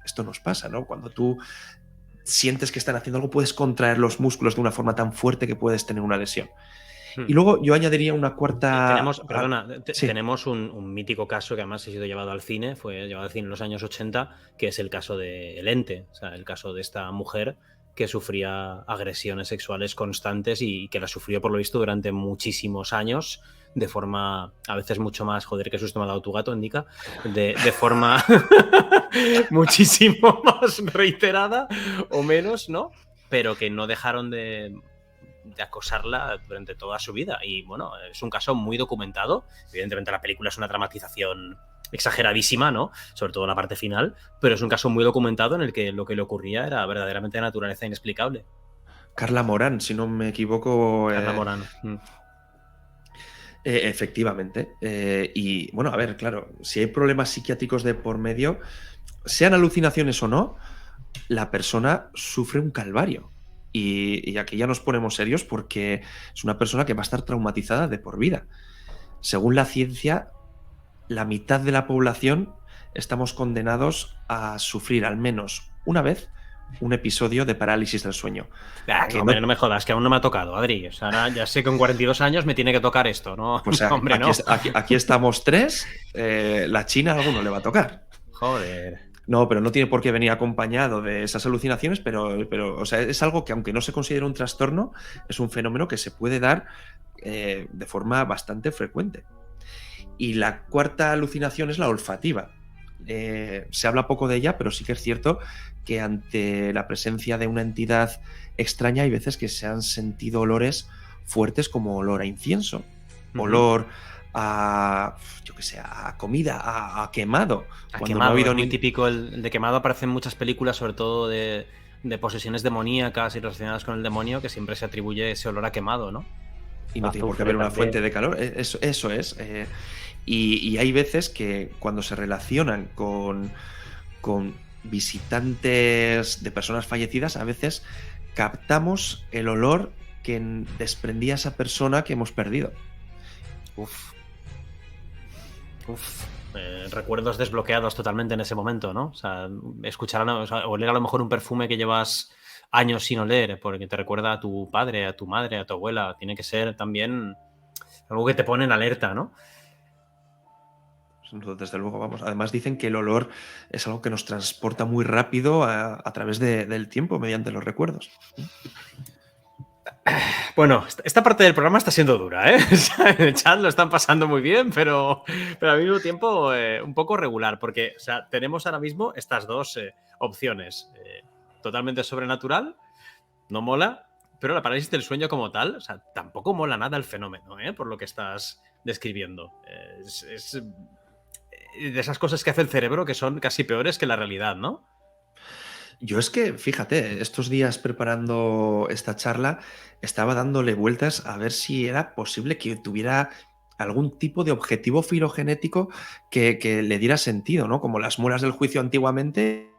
esto nos pasa, ¿no? Cuando tú sientes que están haciendo algo, puedes contraer los músculos de una forma tan fuerte que puedes tener una lesión. Y luego yo añadiría una cuarta... Tenemos un mítico caso que además ha sido llevado al cine, fue llevado al cine en los años 80, que es el caso de El Ente, o sea, el caso de esta mujer que sufría agresiones sexuales constantes y que las sufrió por lo visto durante muchísimos años, de forma a veces mucho más, joder, que susto me ha dado tu gato, Indica, de forma muchísimo más reiterada o menos, ¿no? Pero que no dejaron de acosarla durante toda su vida. Y bueno, es un caso muy documentado. Evidentemente la película es una dramatización exageradísima, ¿no? Sobre todo la parte final, pero es un caso muy documentado en el que lo que le ocurría era verdaderamente de naturaleza inexplicable. Carla Morán, si no me equivoco. Carla Morán. Efectivamente. Y bueno, a ver, claro, si hay problemas psiquiátricos de por medio, sean alucinaciones o no, la persona sufre un calvario. Y aquí ya nos ponemos serios, porque es una persona que va a estar traumatizada de por vida. Según la ciencia, la mitad de la población estamos condenados a sufrir al menos una vez un episodio de parálisis del sueño. Hombre, no me jodas, que aún no me ha tocado, Adri. O sea, ahora ya sé que con 42 años me tiene que tocar esto, ¿no? Pues hombre, no. Aquí estamos 3, la China a alguno le va a tocar. Joder. No, pero no tiene por qué venir acompañado de esas alucinaciones, pero o sea, es algo que, aunque no se considere un trastorno, es un fenómeno que se puede dar de forma bastante frecuente. Y la cuarta alucinación es la olfativa. Se habla poco de ella, pero sí que es cierto que ante la presencia de una entidad extraña hay veces que se han sentido olores fuertes, como olor a incienso, olor a, yo que sé, a comida, a quemado. Cuando no ha habido muy típico el de quemado. Aparece en muchas películas, sobre todo de posesiones demoníacas y relacionadas con el demonio, que siempre se atribuye ese olor a quemado, ¿no? Y no tiene por qué haber una fuente de calor. Eso es. Y hay veces que cuando se relacionan con visitantes de personas fallecidas, a veces captamos el olor que desprendía esa persona que hemos perdido. Recuerdos desbloqueados totalmente en ese momento, ¿no? O sea, oler a lo mejor un perfume que llevas años sin oler, porque te recuerda a tu padre, a tu madre, a tu abuela. Tiene que ser también algo que te pone en alerta, ¿no? Desde luego, vamos. Además dicen que el olor es algo que nos transporta muy rápido a través del tiempo mediante los recuerdos. Bueno, esta parte del programa está siendo dura, ¿eh? O sea, en el chat lo están pasando muy bien, pero al mismo tiempo un poco regular, porque o sea, tenemos ahora mismo estas dos opciones. Totalmente sobrenatural, no mola, pero la parálisis del sueño como tal, o sea, tampoco mola nada el fenómeno, por lo que estás describiendo. Es de esas cosas que hace el cerebro que son casi peores que la realidad, ¿no? Yo es que, fíjate, estos días preparando esta charla, estaba dándole vueltas a ver si era posible que tuviera algún tipo de objetivo filogenético que le diera sentido, ¿no? Como las muelas del juicio antiguamente.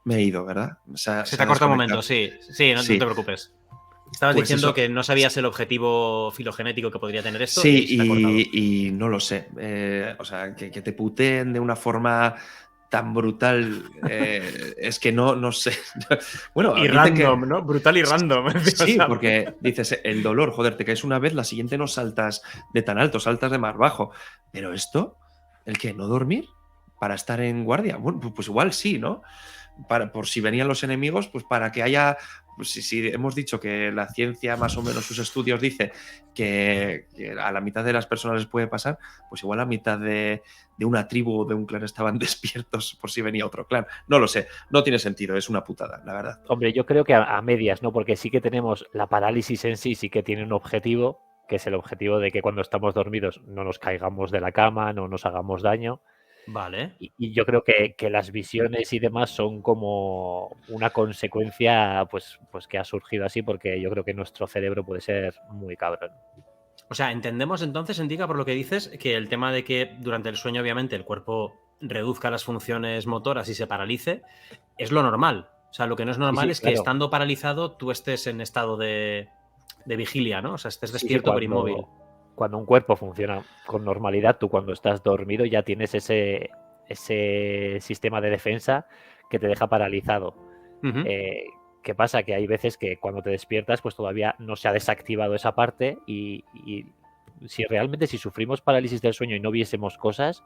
Me he ido, ¿verdad? Se Se te ha ha cortado un desconectado. momento, sí. Sí, no te Sí, preocupes. Estabas pues diciendo eso. que no sabías el objetivo filogenético que podría tener esto Sí, y se te ha cortado. y no lo sé. O sea, que te puteen de una forma tan brutal, es que no sé. Bueno, Y dicen que random, ¿no? Brutal y random. O sí, sea, porque dices, el dolor, joder, te caes una vez, la siguiente no saltas de tan alto, saltas de más bajo. Pero esto, ¿el qué? ¿No dormir? ¿Para estar en guardia? Bueno, pues igual sí, ¿no? Por si venían los enemigos, pues para que haya. Pues si hemos dicho que la ciencia, más o menos sus estudios, dice que a la mitad de las personas les puede pasar, pues igual la mitad de una tribu o de un clan estaban despiertos por si venía otro clan. No lo sé, no tiene sentido, es una putada, la verdad. Hombre, yo creo que a medias, ¿no? Porque sí que tenemos la parálisis en sí que tiene un objetivo, que es el objetivo de que cuando estamos dormidos no nos caigamos de la cama, no nos hagamos daño. vale. Y yo creo que las visiones y demás son como una consecuencia, pues que ha surgido así, porque yo creo que nuestro cerebro puede ser muy cabrón. O sea, entendemos entonces, indica por lo que dices, que el tema de que durante el sueño, obviamente, el cuerpo reduzca las funciones motoras y se paralice, es lo normal. O sea, lo que no es Sí, normal sí, es que claro. estando paralizado tú estés en estado de vigilia, ¿no? O sea, estés Sí, sí, despierto pero inmóvil. cuando un cuerpo funciona con normalidad, tú cuando estás dormido ya tienes ese sistema de defensa que te deja paralizado. Ujú. Eh, ¿Qué pasa? Que hay veces que cuando te despiertas, pues todavía no se ha desactivado esa parte y si realmente si sufrimos parálisis del sueño y no viésemos cosas,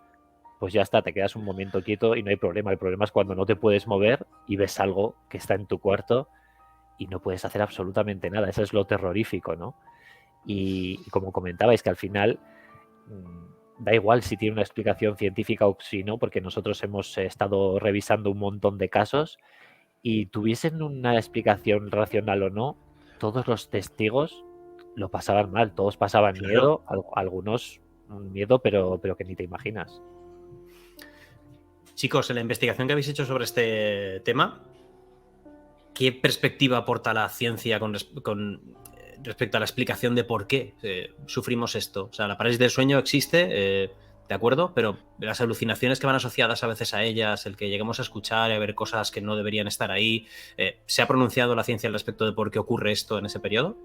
pues ya está, te quedas un momento quieto y no hay problema. El problema es cuando no te puedes mover y ves algo que está en tu cuarto y no puedes hacer absolutamente nada. Eso es lo terrorífico, ¿no? Y como comentabais, que al final da igual si tiene una explicación científica o si no, porque nosotros hemos estado revisando un montón de casos y tuviesen una explicación racional o no, todos los testigos lo pasaban mal, todos pasaban Claro. miedo, algunos miedo, pero que ni te imaginas. Chicos, en la investigación que habéis hecho sobre este tema, ¿qué perspectiva aporta la ciencia con respecto a la explicación de por qué sufrimos esto? O sea, la parálisis del sueño existe, de acuerdo, pero las alucinaciones que van asociadas a veces a ellas, el que lleguemos a escuchar y a ver cosas que no deberían estar ahí, ¿se ha pronunciado la ciencia al respecto de por qué ocurre esto en ese periodo?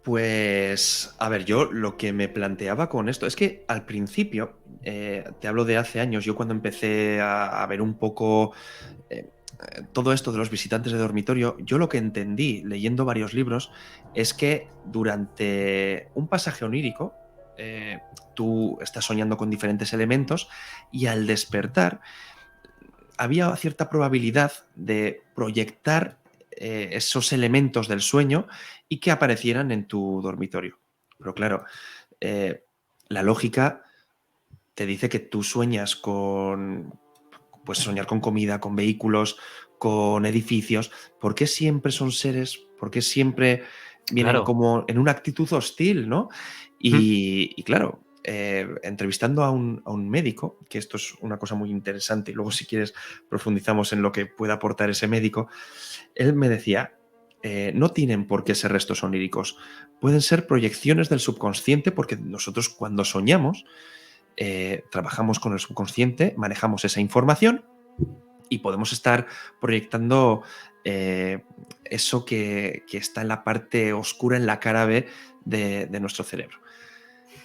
Pues, a ver, yo lo que me planteaba con esto es que al principio, te hablo de hace años, yo cuando empecé a ver un poco todo esto de los visitantes de dormitorio, yo lo que entendí leyendo varios libros es que durante un pasaje onírico, tú estás soñando con diferentes elementos y al despertar había cierta probabilidad de proyectar esos elementos del sueño y que aparecieran en tu dormitorio. Pero claro, eh, la lógica te dice que tú sueñas con. Puedes soñar con comida, con vehículos, con edificios. ¿Por qué siempre son seres? ¿Por qué siempre vienen Claro. como en una actitud hostil, ¿no? Y claro, entrevistando a un médico, que esto es una cosa muy interesante, y luego si quieres profundizamos en lo que puede aportar ese médico, él me decía, no tienen por qué ser restos oníricos, pueden ser proyecciones del subconsciente porque nosotros cuando soñamos trabajamos con el subconsciente, manejamos esa información y podemos estar proyectando eso que está en la parte oscura, en la cara B de nuestro cerebro.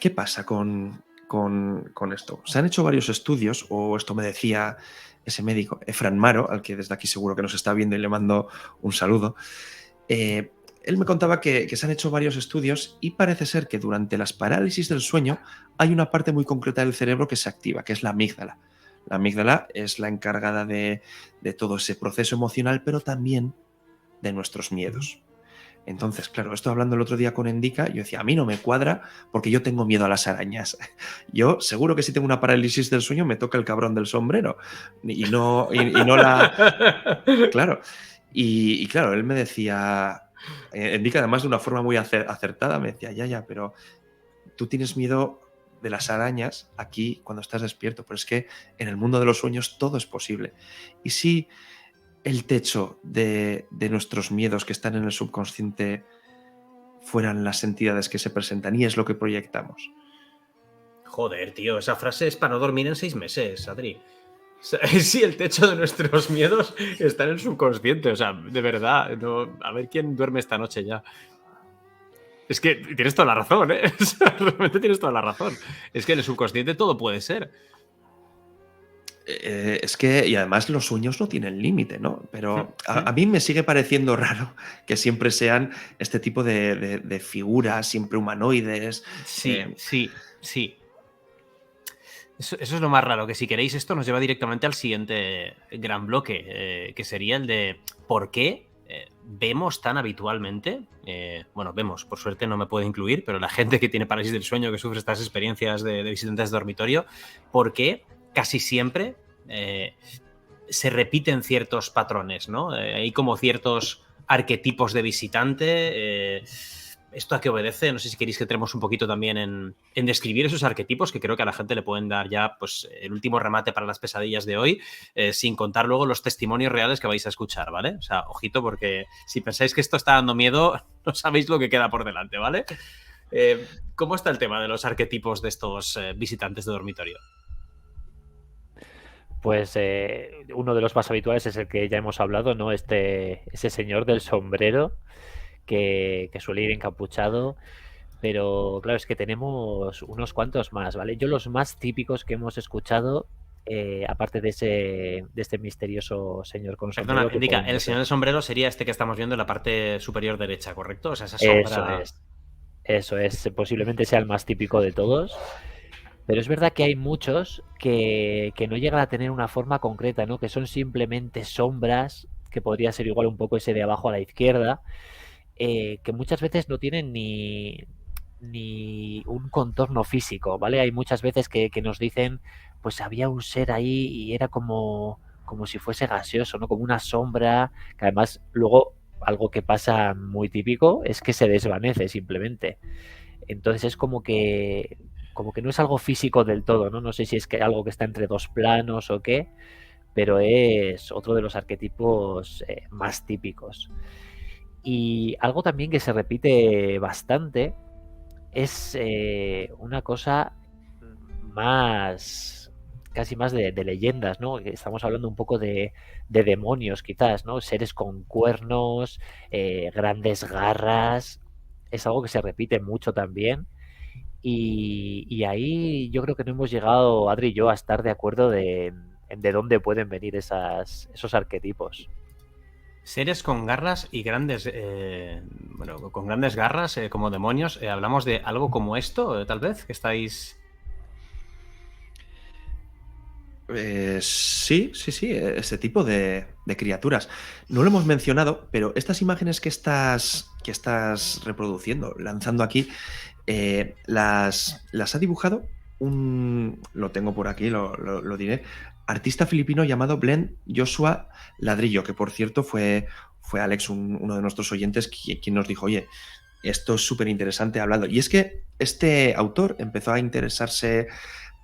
¿Qué pasa con esto? Se han hecho varios estudios, o esto me decía ese médico, Efran Maro, al que desde aquí seguro que nos está viendo y le mando un saludo. Él me contaba que se han hecho varios estudios y parece ser que durante las parálisis del sueño hay una parte muy concreta del cerebro que se activa, que es la amígdala. La amígdala es la encargada de todo ese proceso emocional, pero también de nuestros miedos. Entonces, claro, esto hablando el otro día con Endika, yo decía, a mí no me cuadra porque yo tengo miedo a las arañas. Yo seguro que si tengo una parálisis del sueño me toca el cabrón del sombrero y no la... Claro. Y claro, él me decía, Endika además de una forma muy acertada, me decía, ya, pero tú tienes miedo de las arañas aquí cuando estás despierto, pero es que en el mundo de los sueños todo es posible. Y si el techo de nuestros miedos que están en el subconsciente fueran las entidades que se presentan y es lo que proyectamos? Joder, tío, esa frase es para no dormir en 6 meses, Adri. O sea, sí, el techo de nuestros miedos está en el subconsciente. O sea, de verdad, no, a ver quién duerme esta noche ya. Es que tienes toda la razón, ¿eh? O sea, realmente tienes toda la razón. Es que en el subconsciente todo puede ser. Es que, y además los sueños no tienen límite, ¿no? Pero a mí me sigue pareciendo raro que siempre sean este tipo de figuras, siempre humanoides. Sí. Eso es lo más raro, que si queréis esto nos lleva directamente al siguiente gran bloque, que sería el de ¿por qué vemos tan habitualmente? Bueno, vemos, por suerte no me puede incluir, pero la gente que tiene parálisis del sueño, que sufre estas experiencias de visitantes de dormitorio, ¿por qué casi siempre se repiten ciertos patrones, ¿no? Hay como ciertos arquetipos de visitante. ¿Esto a qué obedece? No sé si queréis que entremos un poquito también en describir esos arquetipos, que creo que a la gente le pueden dar ya pues, el último remate para las pesadillas de hoy, sin contar luego los testimonios reales que vais a escuchar, ¿vale? O sea, ojito, porque si pensáis que esto está dando miedo, no sabéis lo que queda por delante, ¿vale? ¿Cómo está el tema de los arquetipos de estos visitantes de dormitorio? Pues uno de los más habituales es el que ya hemos hablado, ¿no? Ese señor del sombrero que suele ir encapuchado, pero claro, es que tenemos unos cuantos más, ¿vale? Yo los más típicos que hemos escuchado, aparte de este misterioso señor con sombrero... Perdona, indica, el señor del sombrero sería este que estamos viendo en la parte superior derecha, ¿correcto? O sea, esa sombra... Eso es, posiblemente sea el más típico de todos. Pero es verdad que hay muchos que no llegan a tener una forma concreta, ¿no? Que son simplemente sombras, que podría ser igual un poco ese de abajo a la izquierda, que muchas veces no tienen ni un contorno físico, ¿vale? Hay muchas veces que nos dicen, pues había un ser ahí y era como si fuese gaseoso, ¿no? Como una sombra, que además luego algo que pasa muy típico es que se desvanece simplemente. Entonces es como que no es algo físico del todo, ¿no? No sé si es que algo que está entre dos planos o qué, pero es otro de los arquetipos más típicos. Y algo también que se repite bastante es una cosa más, casi más de leyendas, ¿no? Estamos hablando un poco de demonios quizás, ¿no? Seres con cuernos, grandes garras, es algo que se repite mucho también. Y ahí yo creo que no hemos llegado, Adri y yo, a estar de acuerdo de dónde pueden venir esos arquetipos. Seres con garras y grandes... bueno, con grandes garras, como demonios. ¿Hablamos de algo como esto, tal vez? ¿Que estáis...? Sí, ese tipo de criaturas. No lo hemos mencionado, pero estas imágenes que estás reproduciendo, lanzando aquí, las ha dibujado lo tengo por aquí, lo diré, artista filipino llamado Glenn Joshua Ladrillo, que por cierto fue Alex, uno de nuestros oyentes, quien nos dijo, oye, esto es súper interesante hablando. Y es que este autor empezó a interesarse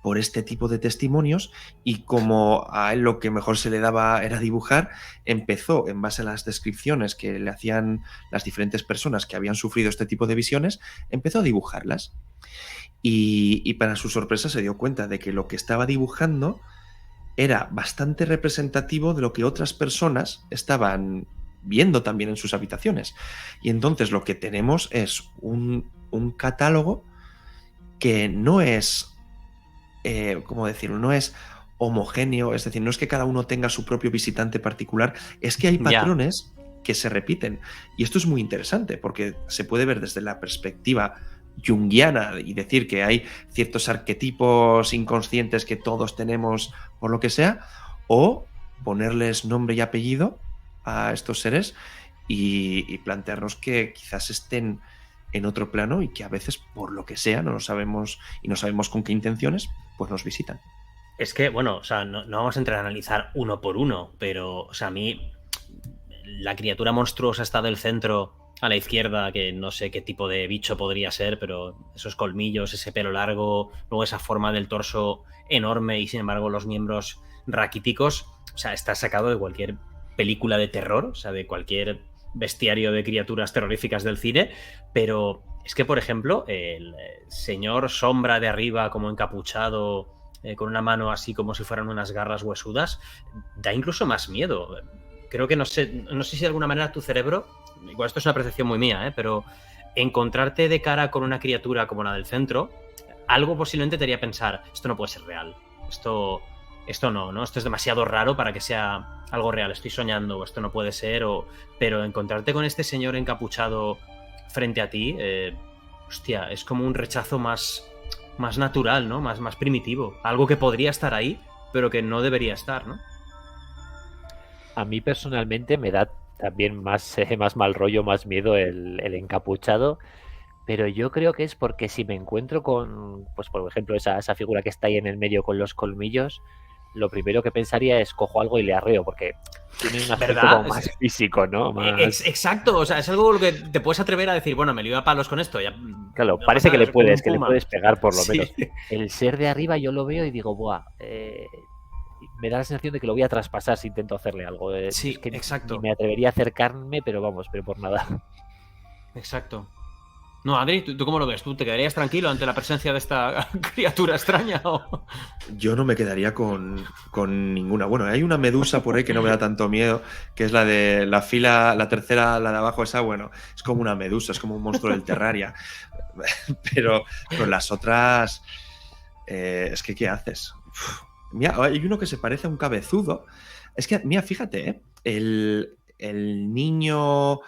por este tipo de testimonios y como a él lo que mejor se le daba era dibujar, empezó, en base a las descripciones que le hacían las diferentes personas que habían sufrido este tipo de visiones, empezó a dibujarlas. Y para su sorpresa se dio cuenta de que lo que estaba dibujando era bastante representativo de lo que otras personas estaban viendo también en sus habitaciones. Y entonces lo que tenemos es un catálogo que no es... ¿cómo decirlo? No es homogéneo, es decir, no es que cada uno tenga su propio visitante particular, es que hay patrones que se repiten. Y esto es muy interesante porque se puede ver desde la perspectiva junguiana y decir que hay ciertos arquetipos inconscientes que todos tenemos por lo que sea, o ponerles nombre y apellido a estos seres y plantearnos que quizás estén en otro plano y que a veces, por lo que sea, no lo sabemos y no sabemos con qué intenciones, pues nos visitan. Es que, bueno, o sea, no vamos a entrar a analizar uno por uno, pero, o sea, a mí la criatura monstruosa está del centro a la izquierda, que no sé qué tipo de bicho podría ser, pero esos colmillos, ese pelo largo, luego esa forma del torso enorme y sin embargo los miembros raquíticos, o sea, está sacado de cualquier película de terror, o sea, de cualquier bestiario de criaturas terroríficas del cine, pero es que, por ejemplo, el señor sombra de arriba como encapuchado, con una mano así como si fueran unas garras huesudas, da incluso más miedo. Creo que no sé si de alguna manera tu cerebro, igual esto es una percepción muy mía, pero encontrarte de cara con una criatura como la del centro, algo posiblemente te haría pensar, esto no puede ser real, esto no, esto es demasiado raro para que sea algo real, estoy soñando, o esto no puede ser, pero encontrarte con este señor encapuchado frente a ti, hostia, es como un rechazo más natural, ¿no? Más primitivo, algo que podría estar ahí, pero que no debería estar, ¿no? A mí personalmente me da también más mal rollo, más miedo el encapuchado, pero yo creo que es porque si me encuentro con, pues por ejemplo, esa figura que está ahí en el medio con los colmillos, lo primero que pensaría es cojo algo y le arreo, porque tiene un aspecto ¿verdad? como más físico, ¿no? Más... Exacto, o sea, es algo lo que te puedes atrever a decir, bueno, me lío a palos con esto. Ya, Claro, no parece pasa que nada, le soy como un puedes puma. pegar por lo Sí. menos. El ser de arriba yo lo veo y digo, buah, me da la sensación de que lo voy a traspasar si intento hacerle algo. Sí, Es que exacto. ni me atrevería a acercarme, pero vamos, pero por nada. Exacto. No, Adri, ¿tú cómo lo ves? ¿Tú te quedarías tranquilo ante la presencia de esta criatura extraña? ¿O? Yo no me quedaría con ninguna. Bueno, hay una medusa por ahí que no me da tanto miedo, que es la de la fila, la tercera, la de abajo esa, bueno, es como una medusa, es como un monstruo del Terraria. Pero con las otras, es que ¿qué haces? Uf, mira, hay uno que se parece a un cabezudo. Es que, mira, fíjate, el niño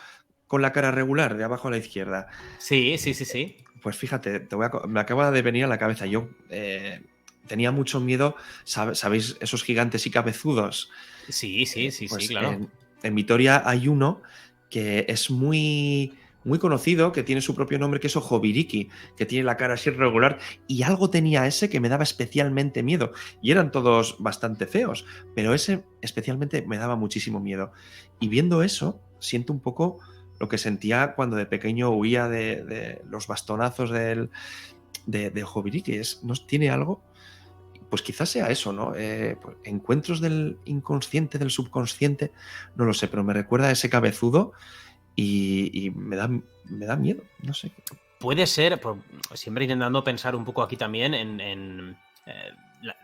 con la cara regular de abajo a la izquierda. Sí. Pues fíjate, me acaba de venir a la cabeza. Yo tenía mucho miedo, ¿sabéis? Esos gigantes y cabezudos. Sí, Pues claro. en Vitoria hay uno que es muy, muy conocido, que tiene su propio nombre, que es Ojobiriki, que tiene la cara así irregular, y algo tenía ese que me daba especialmente miedo. Y eran todos bastante feos, pero ese especialmente me daba muchísimo miedo. Y viendo eso, siento un poco lo que sentía cuando de pequeño huía de los bastonazos de Ojobiriki. Tiene algo, pues quizás sea eso, ¿no? Pues encuentros del inconsciente, del subconsciente, no lo sé, pero me recuerda a ese cabezudo y me da miedo, no sé. Puede ser, siempre intentando pensar un poco aquí también en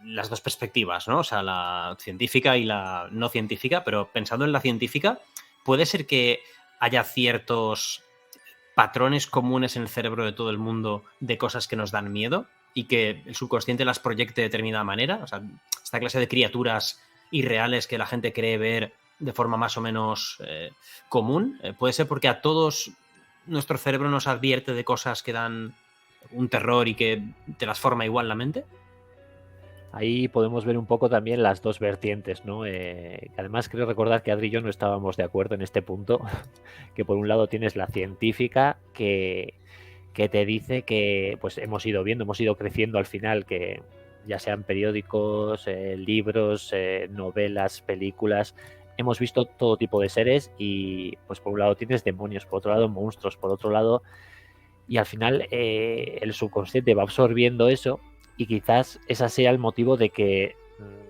las dos perspectivas, ¿no? O sea, la científica y la no científica, pero pensando en la científica, puede ser que haya ciertos patrones comunes en el cerebro de todo el mundo de cosas que nos dan miedo y que el subconsciente las proyecte de determinada manera. O sea, esta clase de criaturas irreales que la gente cree ver de forma más o menos común, puede ser porque a todos nuestro cerebro nos advierte de cosas que dan un terror y que te las forma igual la mente. Ahí podemos ver un poco también las dos vertientes, ¿no? Además, creo recordar que Adri y yo no estábamos de acuerdo en este punto, que por un lado tienes la científica que te dice que pues hemos ido creciendo al final, que ya sean periódicos, libros, novelas, películas, hemos visto todo tipo de seres y pues por un lado tienes demonios, por otro lado monstruos, por otro lado, y al final el subconsciente va absorbiendo eso. Y quizás ese sea el motivo de que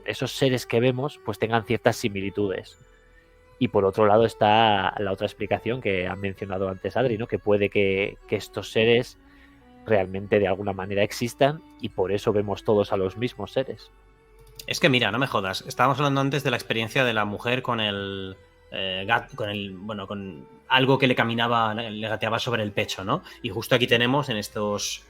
esos seres que vemos pues tengan ciertas similitudes. Y por otro lado está la otra explicación que ha mencionado antes Adri, ¿no? Que puede que estos seres realmente de alguna manera existan y por eso vemos todos a los mismos seres. Es que mira, no me jodas. Estábamos hablando antes de la experiencia de la mujer con el gato, con algo que le gateaba sobre el pecho, ¿no? Y justo aquí tenemos en estos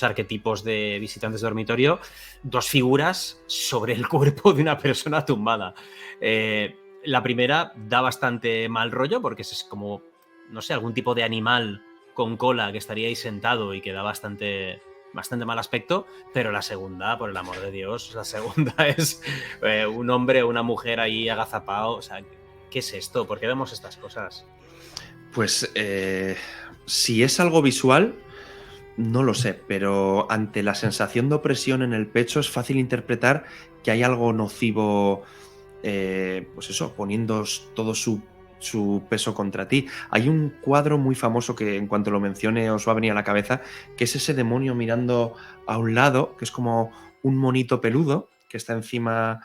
arquetipos de visitantes de dormitorio, dos figuras sobre el cuerpo de una persona tumbada. La primera da bastante mal rollo porque es como, no sé, algún tipo de animal con cola que estaría ahí sentado y que da bastante mal aspecto, pero la segunda, por el amor de Dios, la segunda es un hombre o una mujer ahí agazapado. O sea, ¿qué es esto? ¿Por qué vemos estas cosas? Pues si es algo visual, no lo sé, pero ante la sensación de opresión en el pecho es fácil interpretar que hay algo nocivo, pues eso, poniendo todo su peso contra ti. Hay un cuadro muy famoso que en cuanto lo mencione os va a venir a la cabeza, que es ese demonio mirando a un lado, que es como un monito peludo que está encima.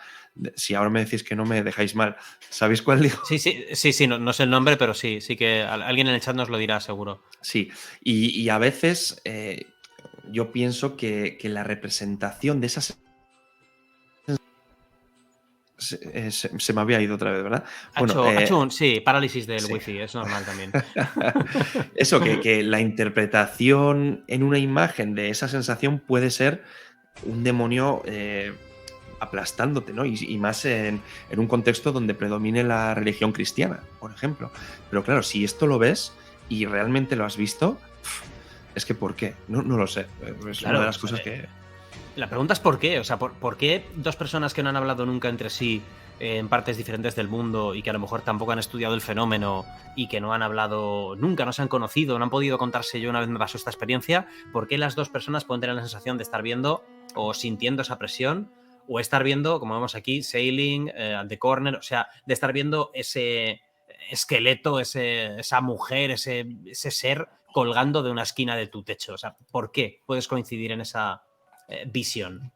Si ahora me decís que no me dejáis mal, ¿sabéis cuál digo? Sí, no sé el nombre, pero sí que alguien en el chat nos lo dirá seguro. Sí, y a veces yo pienso que la representación de esas... Se me había ido otra vez, ¿verdad? Bueno, Ha hecho un parálisis del sí. wifi, es normal también. Eso, que la interpretación en una imagen de esa sensación puede ser un demonio aplastándote, ¿no? Y más en un contexto donde predomine la religión cristiana, por ejemplo. Pero claro, si esto lo ves y realmente lo has visto, es que ¿por qué? No lo sé. Es Claro, una de las cosas que... La pregunta es ¿por qué? O sea, ¿por qué dos personas que no han hablado nunca entre sí en partes diferentes del mundo y que a lo mejor tampoco han estudiado el fenómeno y que no han hablado nunca, no se han conocido, no han podido contarse? Yo una vez me pasó esta experiencia, ¿por qué las dos personas pueden tener la sensación de estar viendo o sintiendo esa presión o estar viendo, como vemos aquí, Sailing, The Corner, o sea, de estar viendo ese esqueleto, esa mujer, ese ser colgando de una esquina de tu techo? O sea, ¿por qué puedes coincidir en esa visión?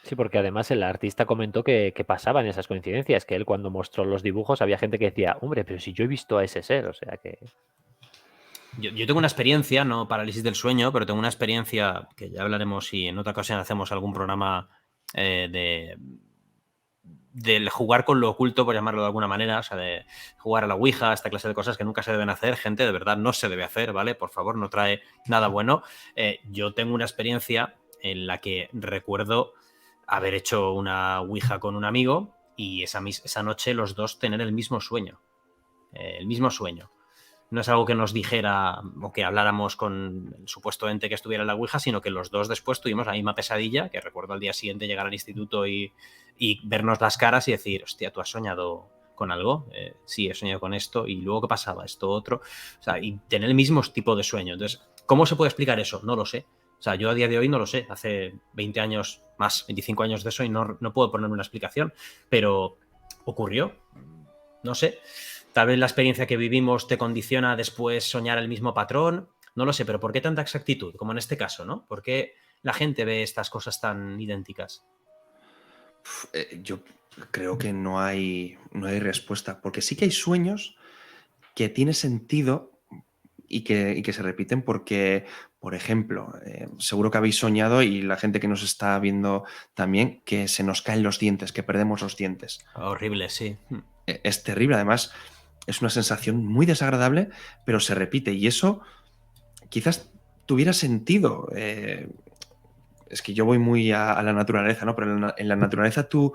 Sí, porque además el artista comentó que pasaban esas coincidencias, que él cuando mostró los dibujos había gente que decía, hombre, pero si yo he visto a ese ser, o sea que... Yo tengo una experiencia, no parálisis del sueño, pero tengo una experiencia que ya hablaremos si en otra ocasión hacemos algún programa del jugar con lo oculto, por llamarlo de alguna manera, o sea, de jugar a la Ouija, esta clase de cosas que nunca se deben hacer, gente, de verdad no se debe hacer, ¿vale? Por favor, no trae nada bueno. Yo tengo una experiencia en la que recuerdo haber hecho una Ouija con un amigo y esa noche los dos tener el mismo sueño. El mismo sueño. No es algo que nos dijera o que habláramos con el supuesto ente que estuviera en la Ouija, sino que los dos después tuvimos la misma pesadilla, que recuerdo al día siguiente llegar al instituto y vernos las caras y decir, hostia, ¿tú has soñado con algo? Sí, he soñado con esto. ¿Y luego qué pasaba? Esto, otro. O sea, y tener el mismo tipo de sueño. Entonces, ¿cómo se puede explicar eso? No lo sé. O sea, yo a día de hoy no lo sé. Hace 20 años más, 25 años de eso y no puedo ponerme una explicación. Pero ocurrió. No sé. Tal vez la experiencia que vivimos te condiciona a después soñar el mismo patrón. No lo sé, pero ¿por qué tanta exactitud? Como en este caso, ¿no? ¿Por qué la gente ve estas cosas tan idénticas? Yo creo que no hay respuesta, porque sí que hay sueños que tiene sentido y que se repiten porque, por ejemplo, seguro que habéis soñado, y la gente que nos está viendo también, que se nos caen los dientes, que perdemos los dientes. Horrible, sí. Es terrible, además es una sensación muy desagradable, pero se repite y eso quizás tuviera sentido. Es que yo voy muy a la naturaleza, ¿no? Pero en la naturaleza tú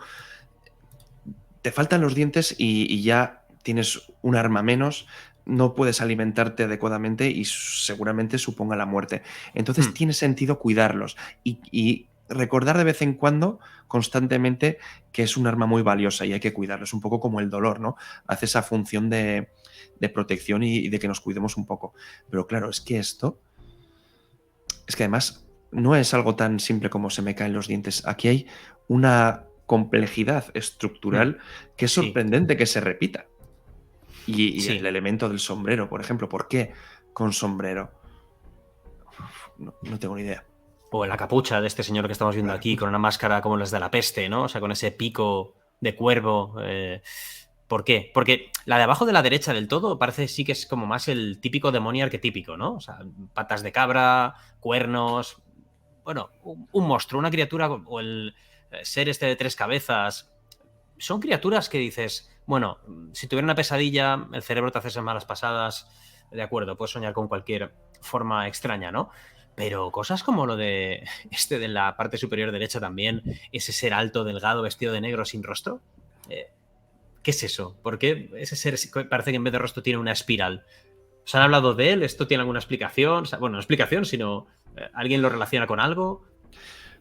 te faltan los dientes y ya tienes un arma menos, no puedes alimentarte adecuadamente y seguramente suponga la muerte. Entonces tiene sentido cuidarlos y recordar de vez en cuando, constantemente, que es un arma muy valiosa y hay que cuidarlo. Es un poco como el dolor, ¿no? Hace esa función de protección y de que nos cuidemos un poco. Pero claro, es que además no es algo tan simple como se me caen los dientes. Aquí hay una complejidad estructural que es sorprendente que se repita. Y el elemento del sombrero, por ejemplo, ¿por qué con sombrero? No tengo ni idea. O la capucha de este señor que estamos viendo aquí, con una máscara como las de la peste, ¿no? O sea, con ese pico de cuervo. ¿Por qué? Porque la de abajo de la derecha del todo parece sí que es como más el típico demonio arquetípico, ¿no? O sea, patas de cabra, cuernos. Bueno, un monstruo, una criatura, o el ser este de 3 cabezas. Son criaturas que dices, bueno, si tuviera una pesadilla, el cerebro te hace esas malas pasadas, de acuerdo, puedes soñar con cualquier forma extraña, ¿no? Pero cosas como lo de de la parte superior derecha también, ese ser alto, delgado, vestido de negro, sin rostro. ¿Qué es eso? ¿Por qué ese ser parece que en vez de rostro tiene una espiral? ¿Os han hablado de él? ¿Esto tiene alguna explicación? O sea, bueno, no explicación, sino ¿alguien lo relaciona con algo?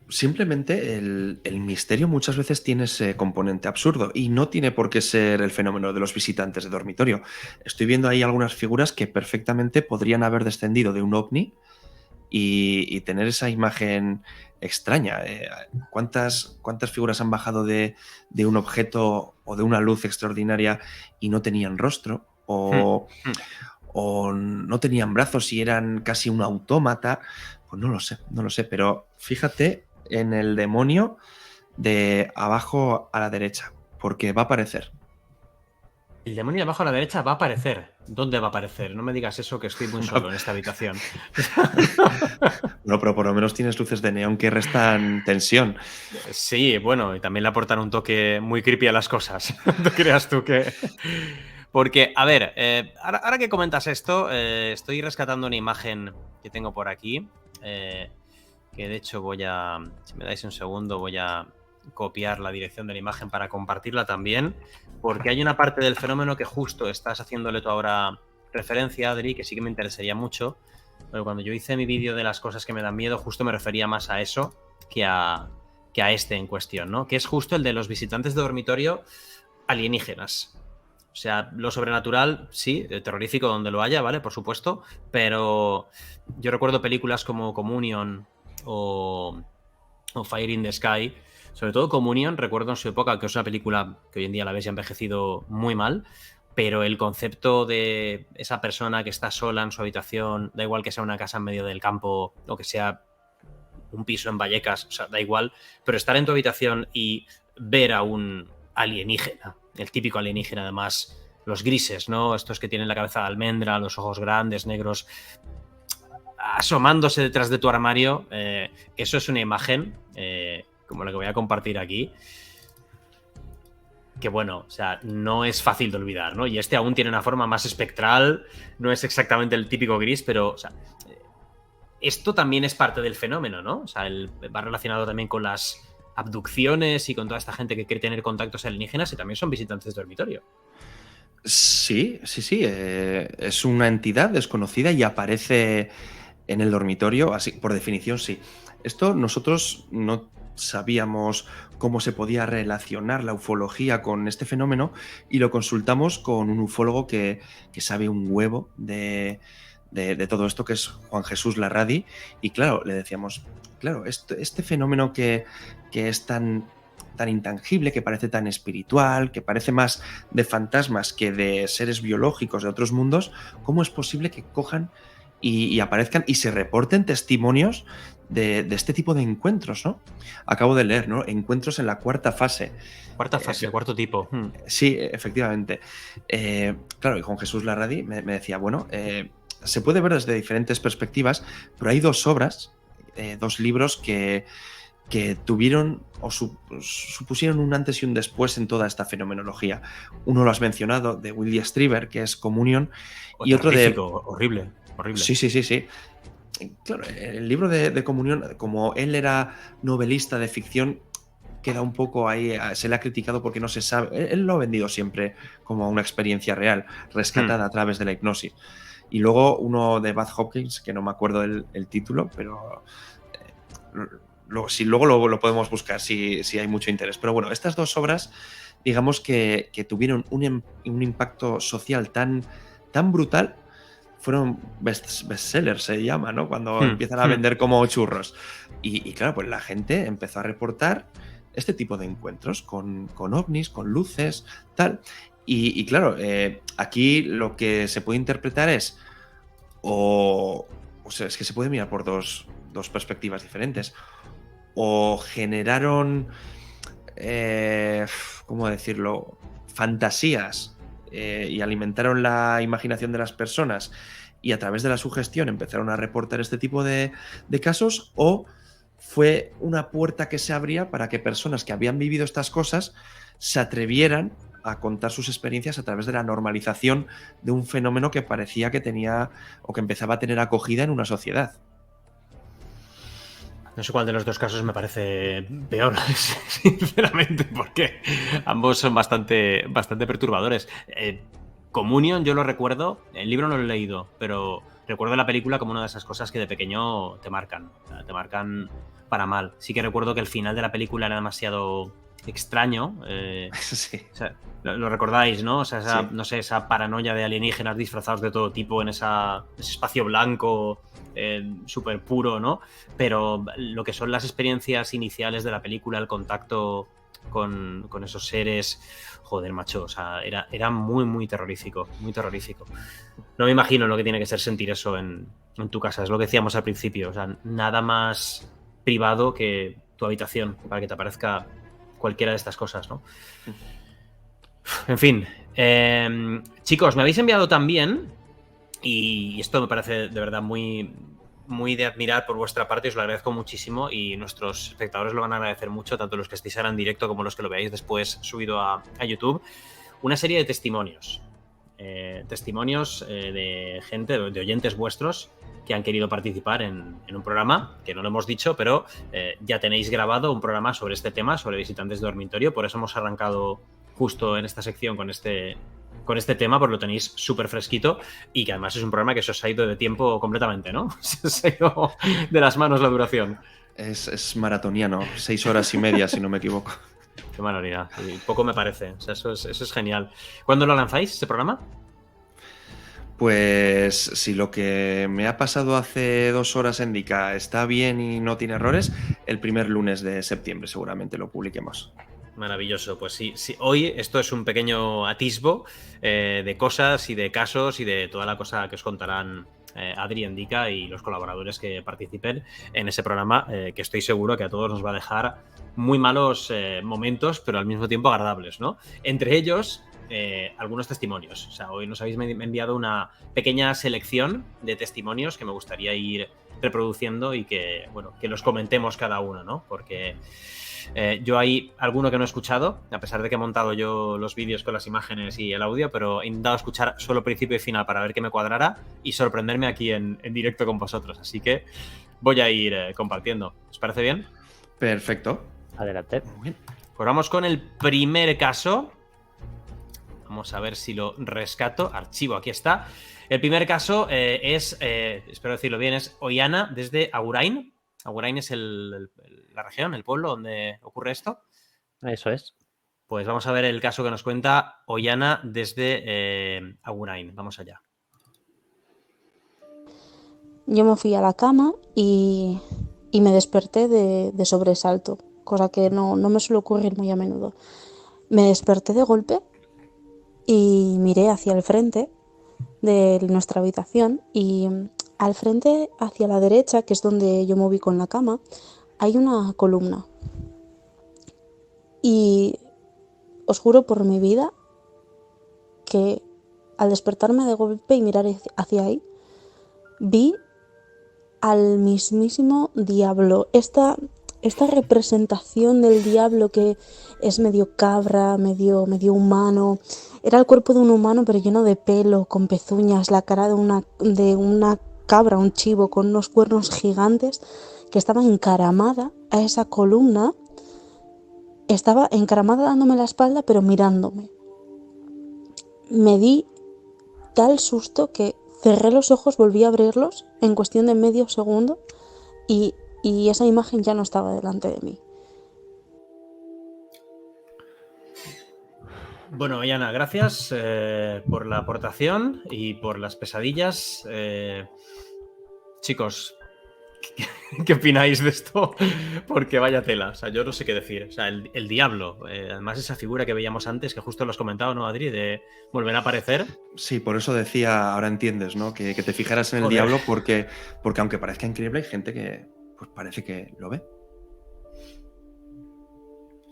Simplemente el misterio muchas veces tiene ese componente absurdo y no tiene por qué ser el fenómeno de los visitantes de dormitorio. Estoy viendo ahí algunas figuras que perfectamente podrían haber descendido de un ovni y tener esa imagen extraña. ¿Cuántas figuras han bajado de un objeto o de una luz extraordinaria y no tenían rostro? O no tenían brazos y eran casi un autómata. Pues no lo sé, pero fíjate en el demonio de abajo a la derecha, porque va a aparecer. El demonio de abajo a la derecha va a aparecer. ¿Dónde va a aparecer? No me digas eso, que estoy muy solo en esta habitación. No, pero por lo menos tienes luces de neón que restan tensión. Sí, bueno, y también le aportan un toque muy creepy a las cosas. No creas tú que... Porque, a ver, ahora que comentas esto, estoy rescatando una imagen que tengo por aquí, que de hecho voy a... Si me dais un segundo, voy a copiar la dirección de la imagen para compartirla también, porque hay una parte del fenómeno que justo estás haciéndole tú ahora referencia, Adri, que sí que me interesaría mucho, pero cuando yo hice mi vídeo de las cosas que me dan miedo, justo me refería más a eso que a este en cuestión, ¿no? Que es justo el de los visitantes de dormitorio alienígenas. O sea, lo sobrenatural, sí, terrorífico donde lo haya, ¿vale? Por supuesto, pero yo recuerdo películas como Communion o Fire in the Sky. Sobre todo Communion, recuerdo en su época que es una película que hoy en día la ves y ha envejecido muy mal, pero el concepto de esa persona que está sola en su habitación, da igual que sea una casa en medio del campo o que sea un piso en Vallecas, o sea, da igual, pero estar en tu habitación y ver a un alienígena, el típico alienígena además, los grises, ¿no? Estos que tienen la cabeza de almendra, los ojos grandes, negros, asomándose detrás de tu armario, eso es una imagen como la que voy a compartir aquí, que bueno, o sea, no es fácil de olvidar, ¿no? Y este aún tiene una forma más espectral, no es exactamente el típico gris, pero, o sea, esto también es parte del fenómeno, ¿no? O sea, va relacionado también con las abducciones y con toda esta gente que quiere tener contactos alienígenas y también son visitantes de dormitorio. Sí. Es una entidad desconocida y aparece en el dormitorio, así por definición sí. Esto nosotros no sabíamos cómo se podía relacionar la ufología con este fenómeno y lo consultamos con un ufólogo que sabe un huevo de todo esto, que es Juan Jesús Larradi, y claro, le decíamos, claro, este fenómeno que es tan intangible, que parece tan espiritual, que parece más de fantasmas que de seres biológicos de otros mundos, ¿cómo es posible que cojan y aparezcan y se reporten testimonios de este tipo de encuentros, ¿no? Acabo de leer, ¿no? Encuentros en la cuarta fase. Cuarta fase, cuarto tipo. Sí, efectivamente. Claro, y Juan Jesús Larradi me decía, bueno, se puede ver desde diferentes perspectivas, pero hay dos obras, dos libros que tuvieron o supusieron un antes y un después en toda esta fenomenología. Uno lo has mencionado, de William Strieber, que es Communion, y otro de... Horrible. Sí. Claro, el libro de Communion, como él era novelista de ficción, queda un poco ahí, se le ha criticado porque no se sabe. Él lo ha vendido siempre como una experiencia real, rescatada a través de la hipnosis. Y luego uno de Bud Hopkins, que no me acuerdo el título, pero luego lo podemos buscar si hay mucho interés. Pero bueno, estas dos obras, digamos que tuvieron un impacto social tan brutal, fueron bestsellers, se llama, ¿no? Cuando empiezan a vender como churros. Y claro, pues la gente empezó a reportar este tipo de encuentros con ovnis, con luces, tal. Y claro, aquí lo que se puede interpretar es, o sea, es que se puede mirar por dos perspectivas diferentes. O generaron, ¿cómo decirlo?, fantasías y alimentaron la imaginación de las personas y a través de la sugestión empezaron a reportar este tipo de casos, o fue una puerta que se abría para que personas que habían vivido estas cosas se atrevieran a contar sus experiencias a través de la normalización de un fenómeno que parecía que tenía o que empezaba a tener acogida en una sociedad. No sé cuál de los dos casos me parece peor, sinceramente, porque ambos son bastante perturbadores. Communion yo lo recuerdo, el libro no lo he leído, pero recuerdo la película como una de esas cosas que de pequeño te marcan, o sea, te marcan para mal. Sí que recuerdo que el final de la película era demasiado extraño. Sí. O sea, lo recordáis, ¿no? O sea, Sí. no sé, esa paranoia de alienígenas disfrazados de todo tipo en ese espacio blanco súper puro, ¿no? Pero lo que son las experiencias iniciales de la película, el contacto con esos seres, joder, macho, o sea, era muy, muy terrorífico, muy terrorífico. No me imagino lo que tiene que ser sentir eso en tu casa, es lo que decíamos al principio, o sea, nada más privado que tu habitación para que te aparezca cualquiera de estas cosas, ¿no? En fin, chicos, me habéis enviado también, y esto me parece de verdad muy, muy de admirar por vuestra parte, os lo agradezco muchísimo y nuestros espectadores lo van a agradecer mucho, tanto los que estéis ahora en directo como los que lo veáis después subido a YouTube, una serie de testimonios. Testimonios de gente, de oyentes vuestros que han querido participar en un programa, que no lo hemos dicho, pero ya tenéis grabado un programa sobre este tema, sobre visitantes de dormitorio, por eso hemos arrancado justo en esta sección con este tema, porque lo tenéis súper fresquito y que además es un programa que se os ha ido de tiempo completamente, ¿no? Se os ha ido de las manos la duración. Es maratoniano, 6 horas y media, si no me equivoco. Qué maravilla, y poco me parece, o sea, eso es genial. ¿Cuándo lo lanzáis, ese programa? Pues si lo que me ha pasado hace 2 horas en Dica está bien y no tiene errores, el primer lunes de septiembre seguramente lo publiquemos. Maravilloso, pues sí, sí. Hoy esto es un pequeño atisbo de cosas y de casos y de toda la cosa que os contarán Adri, Endica y los colaboradores que participen en ese programa, que estoy seguro que a todos nos va a dejar muy malos momentos, pero al mismo tiempo agradables, ¿no? Entre ellos, algunos testimonios. O sea, hoy nos habéis enviado una pequeña selección de testimonios que me gustaría ir reproduciendo y que, bueno, que los comentemos cada uno, ¿no? Porque yo hay alguno que no he escuchado, a pesar de que he montado yo los vídeos con las imágenes y el audio, pero he intentado escuchar solo principio y final para ver que me cuadrara y sorprenderme aquí en directo con vosotros. Así que voy a ir compartiendo. ¿Os parece bien? Perfecto. Adelante. Muy bien. Pues vamos con el primer caso. Vamos a ver si lo rescato. Archivo, aquí está. El primer caso es, espero decirlo bien, es Oiana desde Agurain. Agurain es la región, el pueblo donde ocurre esto. Eso es. Pues vamos a ver el caso que nos cuenta Oiana desde Agurain. Vamos allá. Yo me fui a la cama y me desperté de sobresalto, cosa que no me suele ocurrir muy a menudo. Me desperté de golpe y miré hacia el frente de nuestra habitación y al frente, hacia la derecha, que es donde yo me ubico en la cama, hay una columna. Y os juro por mi vida que al despertarme de golpe y mirar hacia ahí, vi al mismísimo diablo. Esta representación del diablo que es medio cabra, medio humano. Era el cuerpo de un humano pero lleno de pelo, con pezuñas, la cara de una cabra, un chivo, con unos cuernos gigantes, que estaba encaramada a esa columna. Estaba encaramada dándome la espalda pero mirándome. Me di tal susto que cerré los ojos, volví a abrirlos en cuestión de medio segundo y esa imagen ya no estaba delante de mí. Bueno, Oiana, gracias por la aportación y por las pesadillas. Chicos, ¿qué opináis de esto? Porque vaya tela, o sea, yo no sé qué decir. O sea, el diablo, además esa figura que veíamos antes, que justo lo has comentado, ¿no, Adri? De volver a aparecer. Sí, por eso decía, ahora entiendes, ¿no? Que te fijaras en el Joder. diablo porque aunque parezca increíble, hay gente que pues parece que lo ve.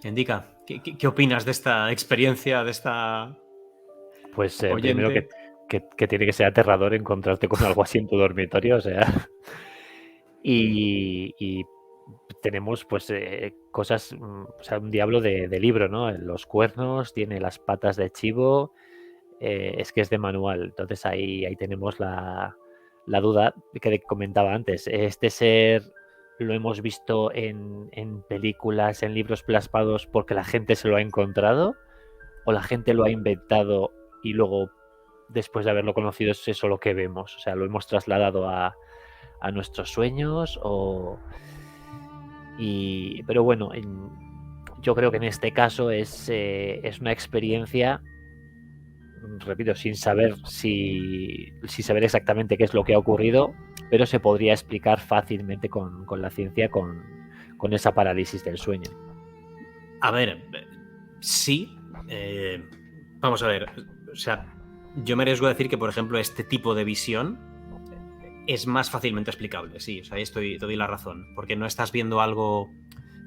Indica, ¿qué opinas de esta experiencia, de esta Pues oyente? primero que tiene que ser aterrador encontrarte con algo así en tu dormitorio, o sea. Y tenemos pues cosas, o sea, un diablo de libro, ¿no? Los cuernos, tiene las patas de chivo, es que es de manual. Entonces ahí tenemos la duda que comentaba antes. ¿Este ser lo hemos visto en películas, en libros plasmados porque la gente se lo ha encontrado? ¿O la gente lo ha inventado y luego después de haberlo conocido es eso lo que vemos. O sea, lo hemos trasladado a nuestros sueños pero bueno, yo creo que en este caso es una experiencia, repito, sin saber saber exactamente qué es lo que ha ocurrido, pero se podría explicar fácilmente con la ciencia, con esa parálisis del sueño. A ver, sí. Vamos a ver. O sea, yo me arriesgo a decir que, por ejemplo, este tipo de visión es más fácilmente explicable, sí. O sea, ahí te doy la razón. Porque no estás viendo algo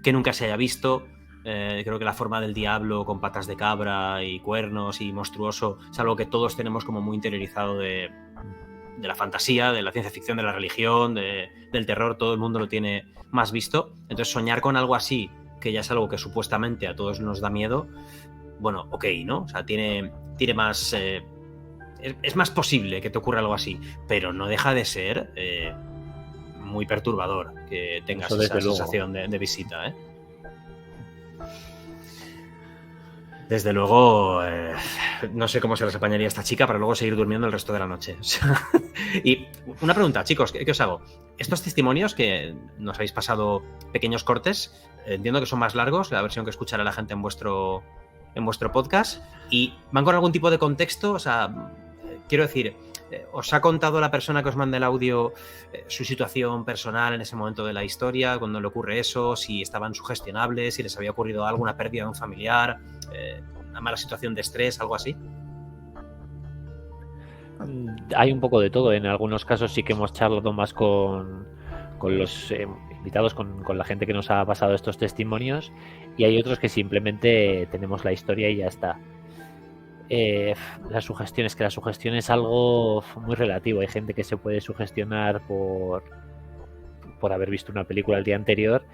que nunca se haya visto. Creo que la forma del diablo con patas de cabra y cuernos y monstruoso es algo que todos tenemos como muy interiorizado de la fantasía, de la ciencia ficción, de la religión, del terror. Todo el mundo lo tiene más visto. Entonces, soñar con algo así, que ya es algo que supuestamente a todos nos da miedo, bueno, ok, ¿no? O sea, tiene más... es más posible que te ocurra algo así, pero no deja de ser muy perturbador que tengas esa sensación de visita, ¿eh? Desde luego, no sé cómo se les apañaría a esta chica para luego seguir durmiendo el resto de la noche. Y una pregunta, chicos, ¿qué os hago? Estos testimonios que nos habéis pasado pequeños cortes, entiendo que son más largos, la versión que escuchará la gente en vuestro podcast, y van con algún tipo de contexto. O sea, quiero decir, ¿os ha contado la persona que os manda el audio su situación personal en ese momento de la historia, cuando le ocurre eso, si estaban sugestionables, si les había ocurrido alguna pérdida de un familiar, una mala situación de estrés, algo así? Hay un poco de todo. En algunos casos sí que hemos charlado más con los invitados, con la gente que nos ha pasado estos testimonios, y hay otros que simplemente tenemos la historia y ya está. La sugestión es algo muy relativo. Hay gente que se puede sugestionar por haber visto una película el día anterior,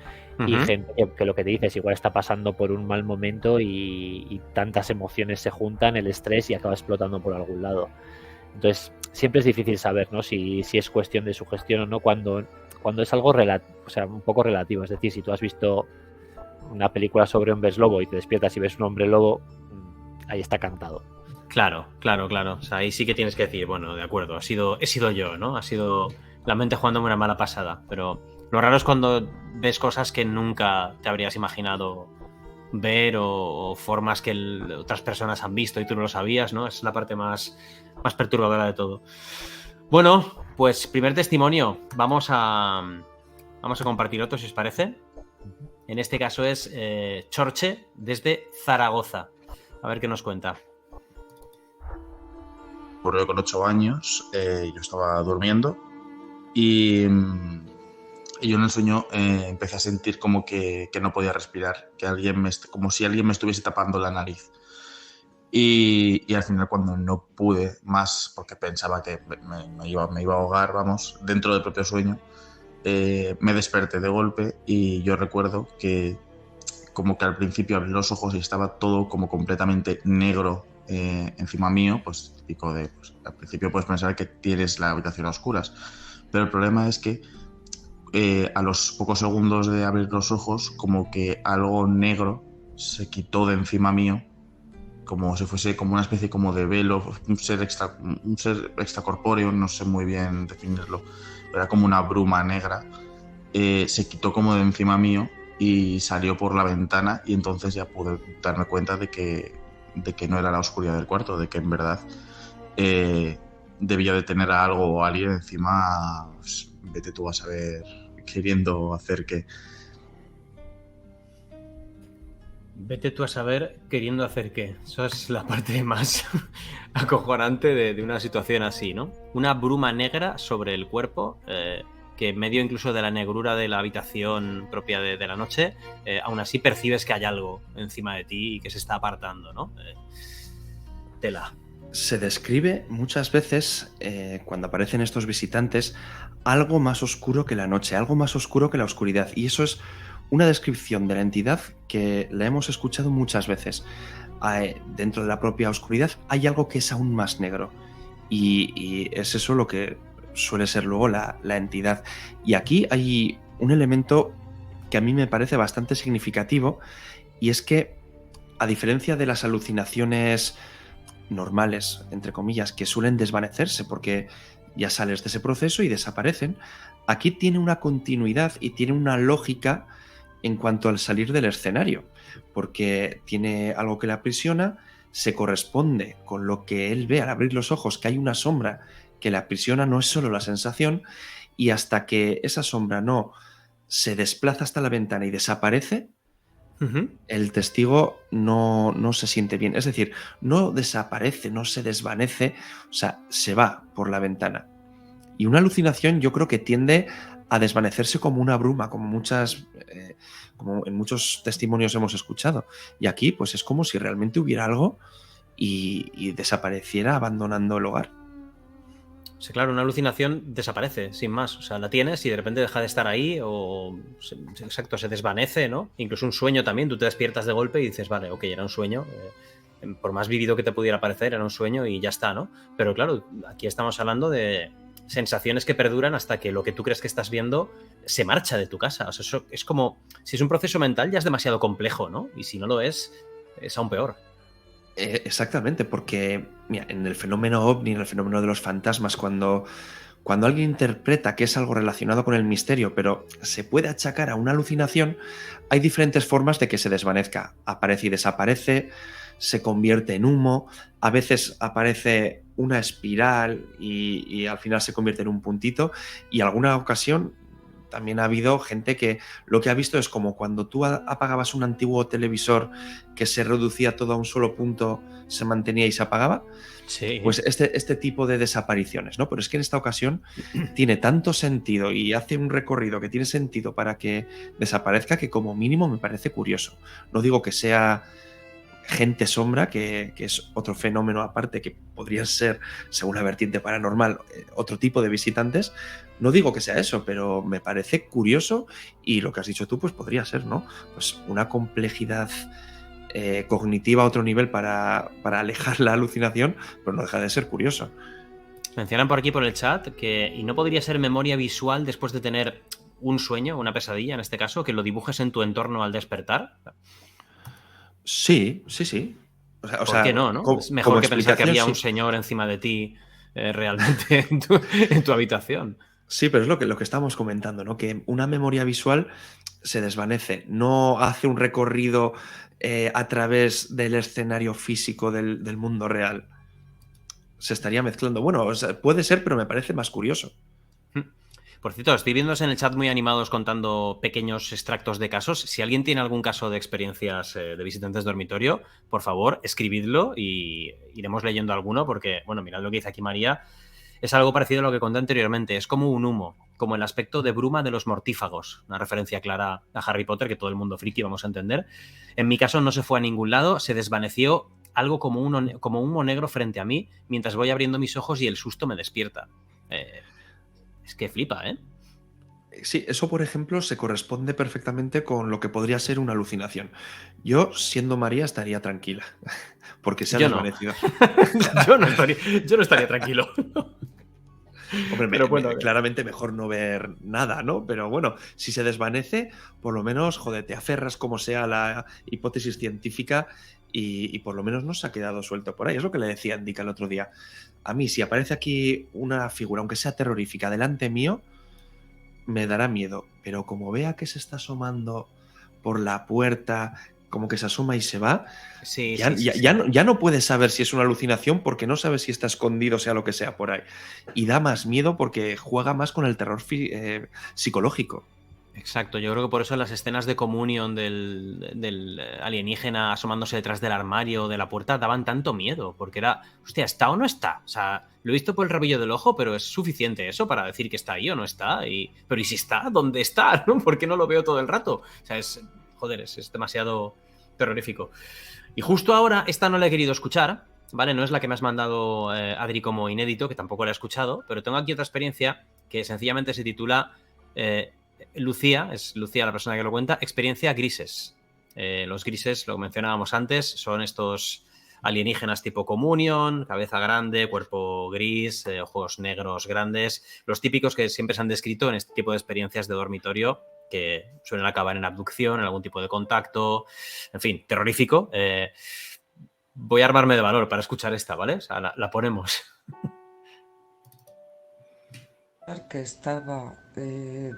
y gente que lo que te dices, igual está pasando por un mal momento y tantas emociones se juntan, el estrés, y acaba explotando por algún lado. Entonces siempre es difícil saber, ¿no? si es cuestión de sugestión o no cuando es algo un poco relativo. Es decir, si tú has visto una película sobre hombres lobo y te despiertas y ves un hombre lobo, ahí está cantado. Claro. O sea, ahí sí que tienes que decir, bueno, de acuerdo, he sido yo, ¿no? Ha sido la mente jugándome una mala pasada. Pero lo raro es cuando ves cosas que nunca te habrías imaginado ver, o formas que otras personas han visto y tú no lo sabías, ¿no? Es la parte más perturbadora de todo. Bueno, pues primer testimonio. Vamos a compartir otro, si os parece. En este caso es Chorche, desde Zaragoza. A ver qué nos cuenta. Ocurrió con 8 años. Yo estaba durmiendo y yo en el sueño empecé a sentir como que no podía respirar, como si alguien me estuviese tapando la nariz. Y al final, cuando no pude más, porque pensaba que me iba a ahogar, dentro del propio sueño, me desperté de golpe, y yo recuerdo que como que al principio abrí los ojos y estaba todo como completamente negro encima mío. Pues típico de, al principio puedes pensar que tienes la habitación a oscuras, pero el problema es que a los pocos segundos de abrir los ojos, como que algo negro se quitó de encima mío, como si fuese como una especie como de velo, un ser extracorpóreo, no sé muy bien definirlo, pero era como una bruma negra. Se quitó como de encima mío y salió por la ventana, y entonces ya pude darme cuenta de que no era la oscuridad del cuarto, de que en verdad debía de tener a algo o a alguien encima. Pues, vete tú a saber, queriendo hacer qué. Vete tú a saber queriendo hacer qué. Eso es la parte más acojonante de una situación así, ¿no? Una bruma negra sobre el cuerpo, que en medio incluso de la negrura de la habitación propia de la noche, aún así percibes que hay algo encima de ti y que se está apartando, ¿no? Tela. Se describe muchas veces, cuando aparecen estos visitantes, algo más oscuro que la noche, algo más oscuro que la oscuridad. Y eso es una descripción de la entidad que la hemos escuchado muchas veces. Dentro de la propia oscuridad hay algo que es aún más negro. Y es eso lo que suele ser luego la entidad. Y aquí hay un elemento que a mí me parece bastante significativo, y es que, a diferencia de las alucinaciones normales, entre comillas, que suelen desvanecerse porque ya sales de ese proceso y desaparecen. Aquí tiene una continuidad y tiene una lógica en cuanto al salir del escenario, porque tiene algo que le aprisiona, se corresponde con lo que él ve al abrir los ojos, que hay una sombra que le aprisiona, no es solo la sensación, y hasta que esa sombra no se desplaza hasta la ventana y desaparece, el testigo no se siente bien. Es decir, no desaparece, no se desvanece, o sea, se va por la ventana. Y una alucinación yo creo que tiende a desvanecerse como una bruma, como en muchos testimonios hemos escuchado. Y aquí, pues es como si realmente hubiera algo y desapareciera abandonando el hogar. Sí, claro, una alucinación desaparece, sin más. O sea, la tienes y de repente deja de estar ahí o, exacto, se desvanece, ¿no? Incluso un sueño también, tú te despiertas de golpe y dices, vale, ok, era un sueño. Por más vivido que te pudiera parecer, era un sueño y ya está, ¿no? Pero claro, aquí estamos hablando de sensaciones que perduran hasta que lo que tú crees que estás viendo se marcha de tu casa. O sea, eso es como, si es un proceso mental ya es demasiado complejo, ¿no? Y si no lo es aún peor. Exactamente, porque mira, en el fenómeno ovni, en el fenómeno de los fantasmas, cuando alguien interpreta que es algo relacionado con el misterio, pero se puede achacar a una alucinación, hay diferentes formas de que se desvanezca. Aparece y desaparece, se convierte en humo, a veces aparece una espiral y al final se convierte en un puntito, y en alguna ocasión también ha habido gente que lo que ha visto es como cuando tú apagabas un antiguo televisor que se reducía todo a un solo punto, se mantenía y se apagaba. Sí. Pues este tipo de desapariciones, ¿no? Pero es que en esta ocasión tiene tanto sentido y hace un recorrido que tiene sentido para que desaparezca que como mínimo me parece curioso. No digo que sea gente sombra, que es otro fenómeno aparte que podrían ser, según la vertiente paranormal, otro tipo de visitantes. No digo que sea eso, pero me parece curioso y lo que has dicho tú, pues podría ser, ¿no? Pues una complejidad cognitiva a otro nivel para alejar la alucinación, pero no deja de ser curioso. Mencionan por aquí por el chat que y no podría ser memoria visual después de tener un sueño, una pesadilla en este caso, que lo dibujes en tu entorno al despertar. Sí. ¿Por qué no? Es mejor que pensar que había un señor encima de ti realmente en tu habitación. Sí, pero es lo que estamos comentando, ¿no? Que una memoria visual se desvanece, no hace un recorrido a través del escenario físico del mundo real. Se estaría mezclando. Bueno, o sea, puede ser, pero me parece más curioso. Por cierto, estoy viéndose en el chat muy animados contando pequeños extractos de casos. Si alguien tiene algún caso de experiencias de visitantes de dormitorio, por favor, escribidlo y iremos leyendo alguno porque, bueno, mirad lo que dice aquí María. Es algo parecido a lo que conté anteriormente. Es como un humo, como el aspecto de bruma de los mortífagos. Una referencia clara a Harry Potter que todo el mundo friki vamos a entender. En mi caso no se fue a ningún lado, se desvaneció algo como un humo negro frente a mí mientras voy abriendo mis ojos y el susto me despierta. Es que flipa, ¿eh? Sí, eso, por ejemplo, se corresponde perfectamente con lo que podría ser una alucinación. Yo, siendo María, estaría tranquila, porque se ha desvanecido. Yo no estaría tranquilo. Hombre, pero bueno, claramente mejor no ver nada, ¿no? Pero bueno, si se desvanece, por lo menos, joder, te aferras como sea a la hipótesis científica y por lo menos no se ha quedado suelto por ahí. Es lo que le decía Indica el otro día. A mí, si aparece aquí una figura, aunque sea terrorífica, delante mío, me dará miedo. Pero como vea que se está asomando por la puerta, como que se asoma y se va, ya no puedes saber si es una alucinación porque no sabes si está escondido, sea lo que sea por ahí. Y da más miedo porque juega más con el terror psicológico. Exacto, yo creo que por eso las escenas de comunión del alienígena asomándose detrás del armario o de la puerta daban tanto miedo, porque era, hostia, ¿está o no está? O sea, lo he visto por el rabillo del ojo, pero es suficiente eso para decir que está ahí o no está. Pero ¿y si está? ¿Dónde está? ¿No? ¿Por qué no lo veo todo el rato? O sea, es demasiado terrorífico. Y justo ahora, esta no la he querido escuchar, ¿vale? No es la que me has mandado, Adri, como inédito, que tampoco la he escuchado, pero tengo aquí otra experiencia que sencillamente se titula... Lucía, es Lucía la persona que lo cuenta, experiencia grises. Los grises, lo mencionábamos antes, son estos alienígenas tipo Communion, cabeza grande, cuerpo gris, ojos negros grandes, los típicos que siempre se han descrito en este tipo de experiencias de dormitorio que suelen acabar en abducción, en algún tipo de contacto, en fin, terrorífico. voy a armarme de valor para escuchar esta, ¿vale? O sea, la ponemos. Que estaba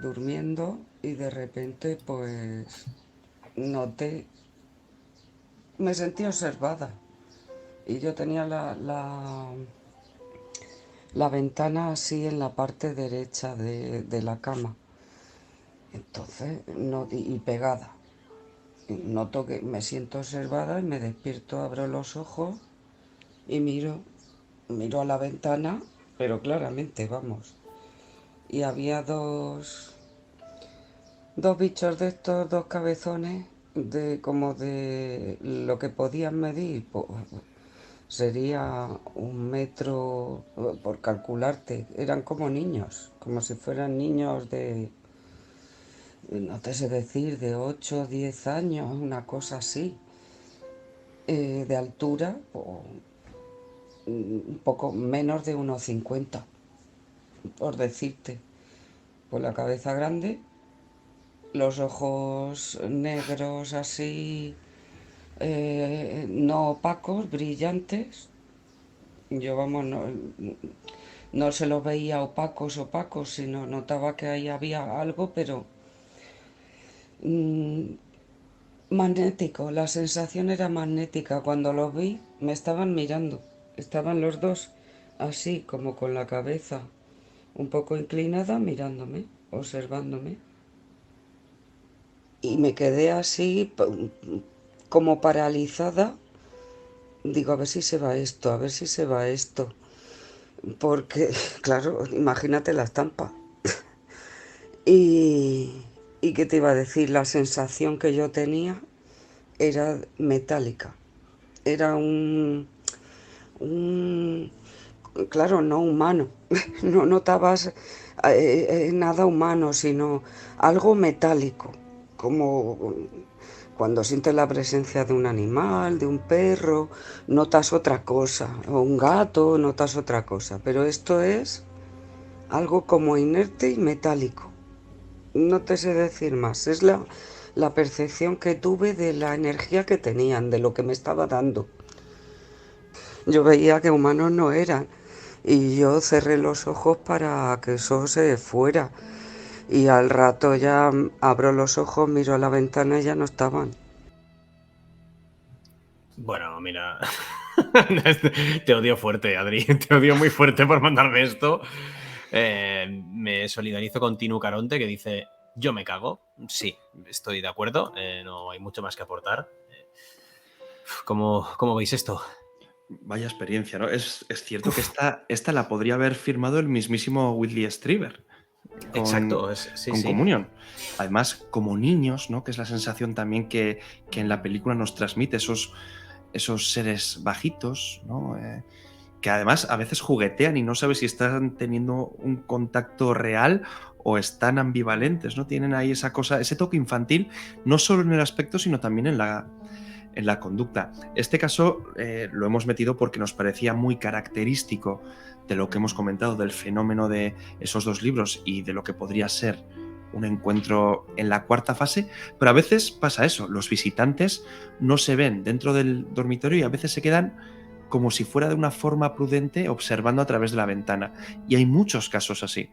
durmiendo y de repente pues noté, me sentí observada y yo tenía la ventana así en la parte derecha de la cama, entonces y pegada. Noto que me siento observada y me despierto, abro los ojos y miro a la ventana, pero claramente, vamos. Y había dos bichos de estos, dos cabezones, como de lo que podían medir, pues, sería 1 metro, por calcularte, eran como niños, como si fueran niños no te sé decir, de 8 o 10 años, una cosa así, de altura, pues, un poco menos de 1,50, por decirte, por la cabeza grande, los ojos negros así, no opacos, brillantes. Yo, vamos, no se los veía opacos, sino notaba que ahí había algo, pero magnético, la sensación era magnética. Cuando los vi, me estaban mirando, estaban los dos así, como con la cabeza un poco inclinada, mirándome, observándome. Y me quedé así, como paralizada. Digo, a ver si se va esto, a ver si se va esto. Porque, claro, imagínate la estampa. Y qué te iba a decir, la sensación que yo tenía era metálica. Era claro, no humano. No notabas nada humano, sino algo metálico, como cuando sientes la presencia de un animal, de un perro, notas otra cosa, o un gato, notas otra cosa, pero esto es algo como inerte y metálico. No te sé decir más, es la percepción que tuve de la energía que tenían, de lo que me estaba dando. Yo veía que humanos no eran y yo cerré los ojos para que eso se fuera. Y al rato ya abro los ojos, miro a la ventana y ya no estaban. Bueno, mira, te odio fuerte, Adri, te odio muy fuerte por mandarme esto. Me solidarizo con Tinu Caronte, que dice, yo me cago. Sí, estoy de acuerdo, no hay mucho más que aportar. ¿Cómo veis esto? Vaya experiencia, ¿no? Es cierto que esta la podría haber firmado el mismísimo Whitley Strieber. Exacto, sí, con sí. Comunión. Además, como niños, ¿no? Que es la sensación también que en la película nos transmite esos seres bajitos, ¿no? Que además a veces juguetean y no sabes si están teniendo un contacto real o están ambivalentes, ¿no? Tienen ahí esa cosa, ese toque infantil, no solo en el aspecto, sino también en la conducta. Este caso lo hemos metido porque nos parecía muy característico de lo que hemos comentado del fenómeno de esos dos libros y de lo que podría ser un encuentro en la cuarta fase, pero a veces pasa eso, los visitantes no se ven dentro del dormitorio y a veces se quedan como si fuera de una forma prudente observando a través de la ventana. Y hay muchos casos así.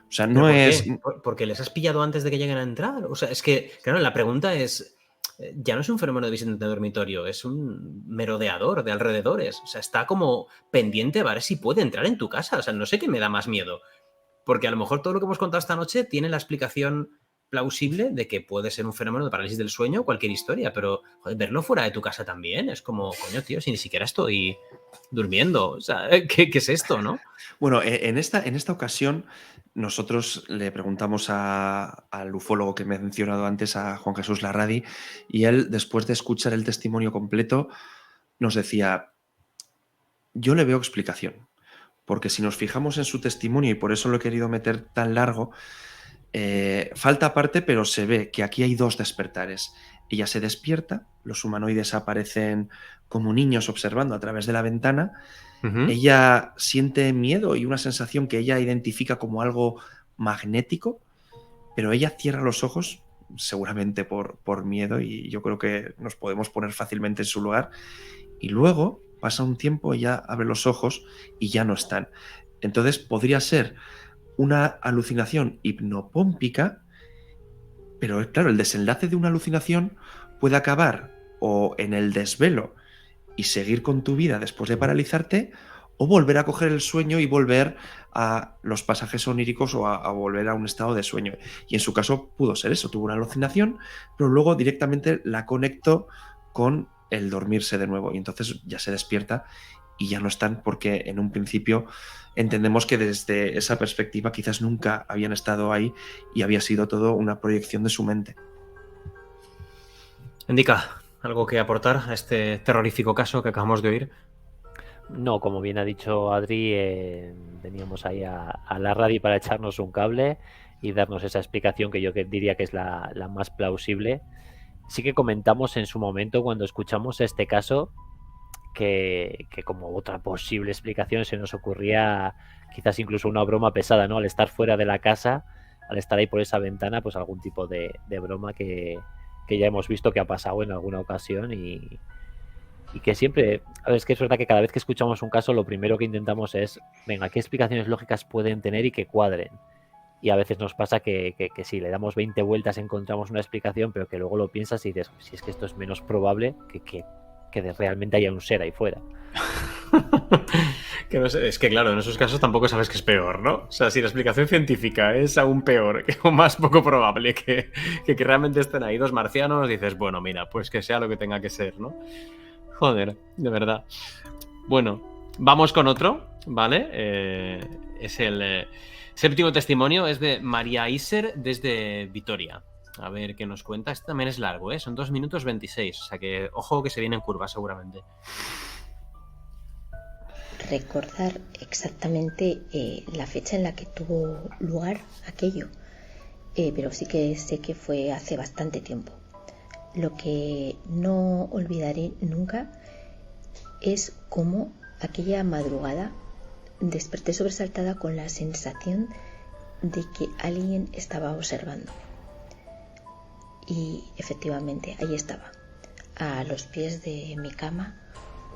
O sea, no es... ¿Porque les has pillado antes de que lleguen a entrar? O sea, es que, claro, la pregunta es, ya no es un fenómeno de visitante de dormitorio, es un merodeador de alrededores. O sea, está como pendiente a ver si puede entrar en tu casa. O sea, no sé qué me da más miedo. Porque a lo mejor todo lo que hemos contado esta noche tiene la explicación plausible de que puede ser un fenómeno de parálisis del sueño o cualquier historia, pero joder, verlo fuera de tu casa también es como, coño, tío, si ni siquiera estoy durmiendo. O sea, ¿qué es esto, no? Bueno, en esta ocasión nosotros le preguntamos al ufólogo que me he mencionado antes, a Juan Jesús Larradi, y él, después de escuchar el testimonio completo, nos decía, yo le veo explicación, porque si nos fijamos en su testimonio, y por eso lo he querido meter tan largo, falta parte, pero se ve que aquí hay dos despertares. Ella se despierta, los humanoides aparecen como niños observando a través de la ventana. Ella siente miedo y una sensación que ella identifica como algo magnético, pero ella cierra los ojos, seguramente por miedo, y yo creo que nos podemos poner fácilmente en su lugar. Y luego pasa un tiempo, ella abre los ojos y ya no están. Entonces podría ser una alucinación hipnopómpica, pero claro, el desenlace de una alucinación puede acabar o en el desvelo y seguir con tu vida después de paralizarte, o volver a coger el sueño y volver a los pasajes oníricos o a volver a un estado de sueño. Y en su caso pudo ser eso, tuvo una alucinación, pero luego directamente la conectó con el dormirse de nuevo y entonces ya se despierta y ya no están, porque en un principio entendemos que desde esa perspectiva quizás nunca habían estado ahí y había sido todo una proyección de su mente. Indica, ¿algo que aportar a este terrorífico caso que acabamos de oír? No, como bien ha dicho Adri, veníamos ahí a la radio para echarnos un cable y darnos esa explicación que yo diría que es la más plausible. Sí que comentamos en su momento, cuando escuchamos este caso, que como otra posible explicación se nos ocurría quizás incluso una broma pesada, ¿no? Al estar fuera de la casa, al estar ahí por esa ventana, pues algún tipo de broma que ya hemos visto que ha pasado en alguna ocasión y que siempre, a ver, es que es verdad que cada vez que escuchamos un caso lo primero que intentamos es, venga, ¿qué explicaciones lógicas pueden tener y que cuadren? Y a veces nos pasa que si le damos 20 vueltas encontramos una explicación, pero que luego lo piensas y dices, si es que esto es menos probable que realmente haya un ser ahí fuera. Que no sé, es que claro, en esos casos tampoco sabes que es peor, ¿no? O sea, si la explicación científica es aún peor o más poco probable que realmente estén ahí dos marcianos, dices, bueno, mira, pues que sea lo que tenga que ser, ¿no? Joder, de verdad. Bueno, vamos con otro, ¿vale? Es el séptimo testimonio, es de María Iser desde Vitoria. A ver qué nos cuenta. Este también es largo, ¿eh? Son 2 minutos 26, o sea que ojo que se viene en curva seguramente. Recordar exactamente la fecha en la que tuvo lugar aquello, pero sí que sé que fue hace bastante tiempo. Lo que no olvidaré nunca es cómo aquella madrugada desperté sobresaltada con la sensación de que alguien estaba observando. Y efectivamente, ahí estaba, a los pies de mi cama,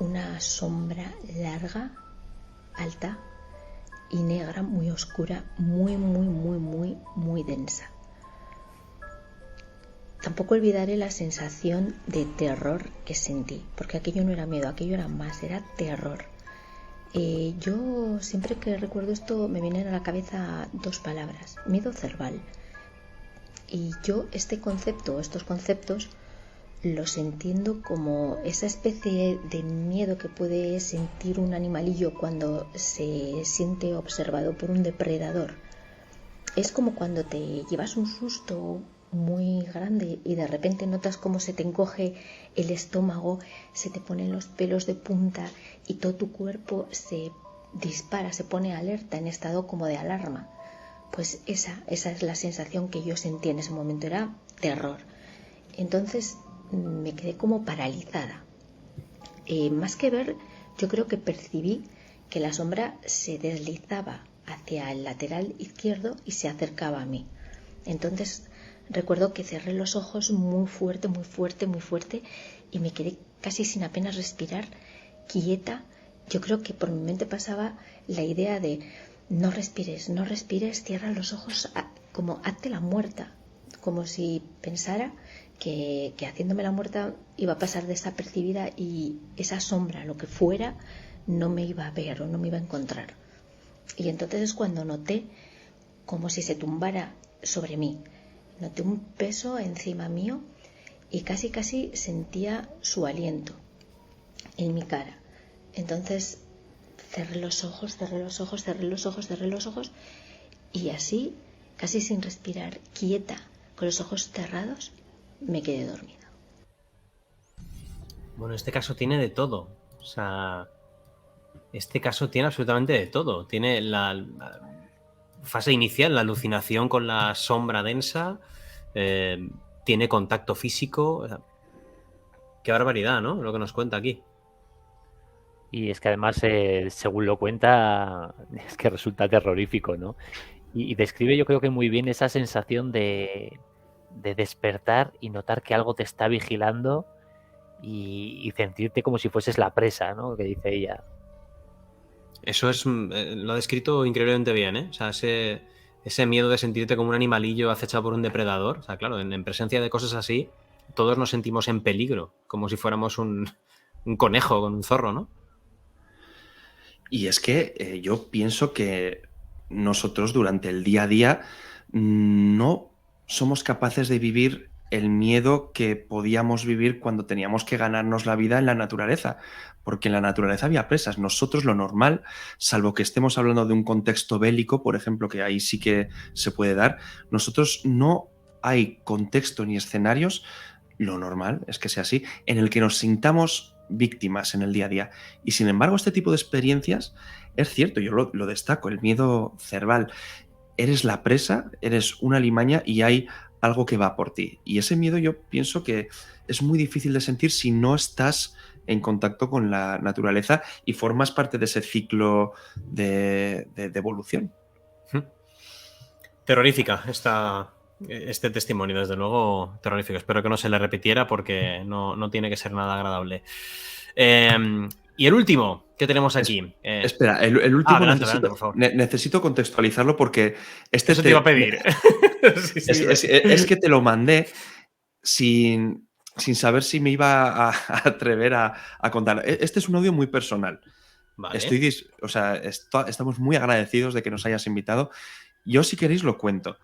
una sombra larga, alta y negra, muy oscura, muy densa. Tampoco olvidaré la sensación de terror que sentí, porque aquello no era miedo, aquello era más, era terror. Yo siempre que recuerdo esto me vienen a la cabeza 2 palabras, miedo cerval. Y yo estos conceptos los entiendo como esa especie de miedo que puede sentir un animalillo cuando se siente observado por un depredador. Es como cuando te llevas un susto muy grande y de repente notas cómo se te encoge el estómago, se te ponen los pelos de punta y todo tu cuerpo se dispara, se pone alerta, en estado como de alarma. Pues esa es la sensación que yo sentí en ese momento, era terror. Entonces me quedé como paralizada. Más que ver, yo creo que percibí que la sombra se deslizaba hacia el lateral izquierdo y se acercaba a mí. Entonces recuerdo que cerré los ojos muy fuerte y me quedé casi sin apenas respirar, quieta. Yo creo que por mi mente pasaba la idea de no respires, cierra los ojos, como hazte la muerta, como si pensara que haciéndome la muerta iba a pasar desapercibida y esa sombra, lo que fuera, no me iba a ver o no me iba a encontrar. Y entonces es cuando noté como si se tumbara sobre mí. Noté un peso encima mío y casi sentía su aliento en mi cara. Entonces cerré los ojos y así, casi sin respirar, quieta, con los ojos cerrados, me quedé dormida. Bueno, este caso tiene de todo. O sea, este caso tiene absolutamente de todo. Tiene la fase inicial, la alucinación con la sombra densa, tiene contacto físico. O sea, qué barbaridad, ¿no? Lo que nos cuenta aquí. Y es que además, según lo cuenta, es que resulta terrorífico, ¿no? Y describe, yo creo que muy bien, esa sensación de despertar y notar que algo te está vigilando y sentirte como si fueses la presa, ¿no? Que dice ella. Eso es, lo ha descrito increíblemente bien, ¿eh? O sea, ese miedo de sentirte como un animalillo acechado por un depredador. O sea, claro, en presencia de cosas así, todos nos sentimos en peligro, como si fuéramos un conejo con un zorro, ¿no? Y es que yo pienso que nosotros durante el día a día no somos capaces de vivir el miedo que podíamos vivir cuando teníamos que ganarnos la vida en la naturaleza, porque en la naturaleza había presas. Nosotros lo normal, salvo que estemos hablando de un contexto bélico, por ejemplo, que ahí sí que se puede dar, nosotros no hay contexto ni escenarios, lo normal es que sea así, en el que nos sintamos víctimas en el día a día. Y sin embargo, este tipo de experiencias, es cierto, yo lo destaco, el miedo cerval. Eres la presa, eres una alimaña y hay algo que va por ti. Y ese miedo yo pienso que es muy difícil de sentir si no estás en contacto con la naturaleza y formas parte de ese ciclo de evolución. Terrorífica este testimonio, desde luego terrorífico. Espero que no se le repitiera porque no tiene que ser nada agradable. Y el último que tenemos aquí. Espera, el último adelante, por favor. Necesito contextualizarlo porque eso te iba a pedir. Es que te lo mandé sin saber si me iba a atrever a contar. Este es un audio muy personal. Vale. Estamos muy agradecidos de que nos hayas invitado. Yo, si queréis, lo cuento.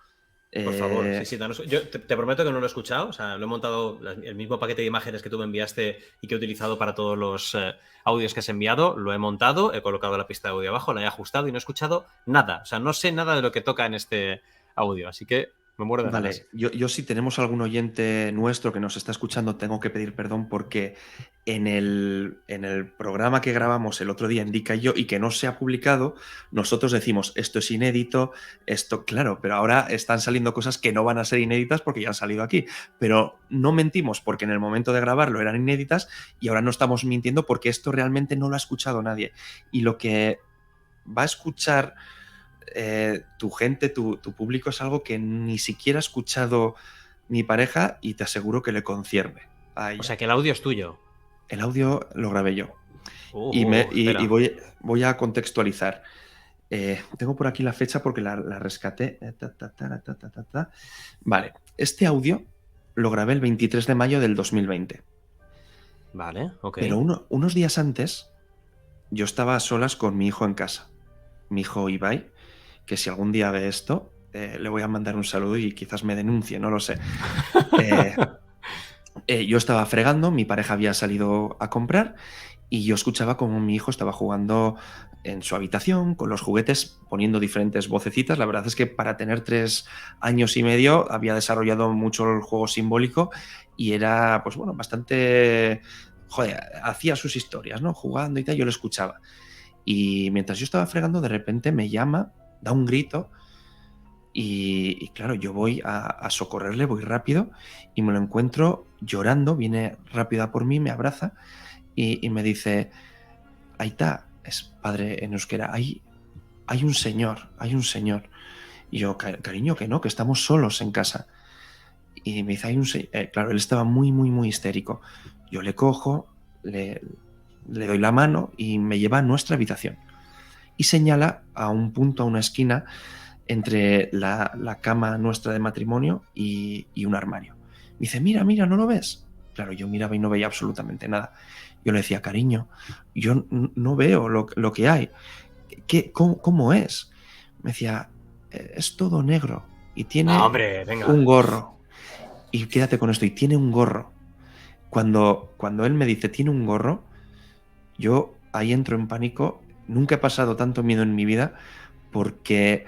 Por favor, sí, yo te prometo que no lo he escuchado. O sea, lo he montado el mismo paquete de imágenes que tú me enviaste y que he utilizado para todos los audios que has enviado. Lo he montado, he colocado la pista de audio abajo, la he ajustado y no he escuchado nada. O sea, no sé nada de lo que toca en este audio. Así que me muero de ganas. Vale, yo si tenemos algún oyente nuestro que nos está escuchando, tengo que pedir perdón porque en el programa que grabamos el otro día, Indica y yo, y que no se ha publicado, nosotros decimos, esto es inédito, esto, claro, pero ahora están saliendo cosas que no van a ser inéditas porque ya han salido aquí. Pero no mentimos porque en el momento de grabarlo eran inéditas y ahora no estamos mintiendo porque esto realmente no lo ha escuchado nadie. Y lo que va a escuchar tu gente, tu público, es algo que ni siquiera ha escuchado mi pareja y te aseguro que le concierne a ella. O sea, que el audio es tuyo. El audio lo grabé yo. Y voy a contextualizar. Tengo por aquí la fecha porque la rescaté. Vale, este audio lo grabé el 23 de mayo del 2020. Vale, ok. Pero unos días antes yo estaba a solas con mi hijo en casa. Mi hijo Ibai, que si algún día ve esto, le voy a mandar un saludo y quizás me denuncie, no lo sé. Yo estaba fregando, mi pareja había salido a comprar y yo escuchaba como mi hijo estaba jugando en su habitación con los juguetes, poniendo diferentes vocecitas. La verdad es que para tener 3 años y medio había desarrollado mucho el juego simbólico y era, pues bueno, bastante... Joder, hacía sus historias, ¿no? Jugando y tal, yo lo escuchaba. Y mientras yo estaba fregando, de repente me llama, da un grito y claro, yo voy a socorrerle, voy rápido y me lo encuentro llorando, viene rápido a por mí, me abraza y me dice, Aita, es padre en euskera, hay un señor. Y yo, cariño, que no, que estamos solos en casa. Y me dice, hay un señor. Claro, él estaba muy, muy, muy histérico. Yo le cojo, le doy la mano y me lleva a nuestra habitación. Y señala a un punto, a una esquina, entre la cama nuestra de matrimonio y un armario. Me dice, mira, ¿no lo ves? Claro, yo miraba y no veía absolutamente nada. Yo le decía, cariño, yo no veo lo que hay. ¿Cómo es? Me decía, es todo negro y tiene un gorro. Y quédate con esto, y tiene un gorro. Cuando él me dice, tiene un gorro, yo ahí entro en pánico. Nunca he pasado tanto miedo en mi vida porque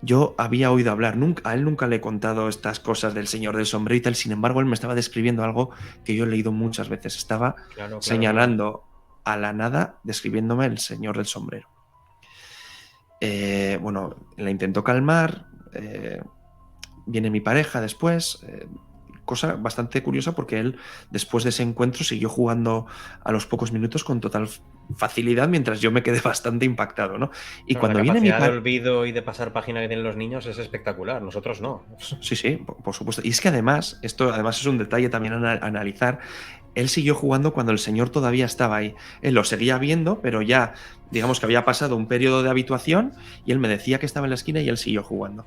yo había oído hablar, a él nunca le he contado estas cosas del señor del sombrero y tal, sin embargo él me estaba describiendo algo que yo he leído muchas veces, estaba señalando a la nada, describiéndome el señor del sombrero. Bueno, la intento calmar, viene mi pareja después, cosa bastante curiosa porque él después de ese encuentro siguió jugando a los pocos minutos con total facilidad mientras yo me quedé bastante impactado, ¿no? Y no, cuando la viene mi capacidad de olvido y de pasar página que tienen los niños es espectacular, nosotros no. Sí, por supuesto. Y es que además, esto además es un detalle también a analizar, él siguió jugando cuando el señor todavía estaba ahí. Él lo seguía viendo, pero ya, digamos que había pasado un periodo de habituación y él me decía que estaba en la esquina y él siguió jugando.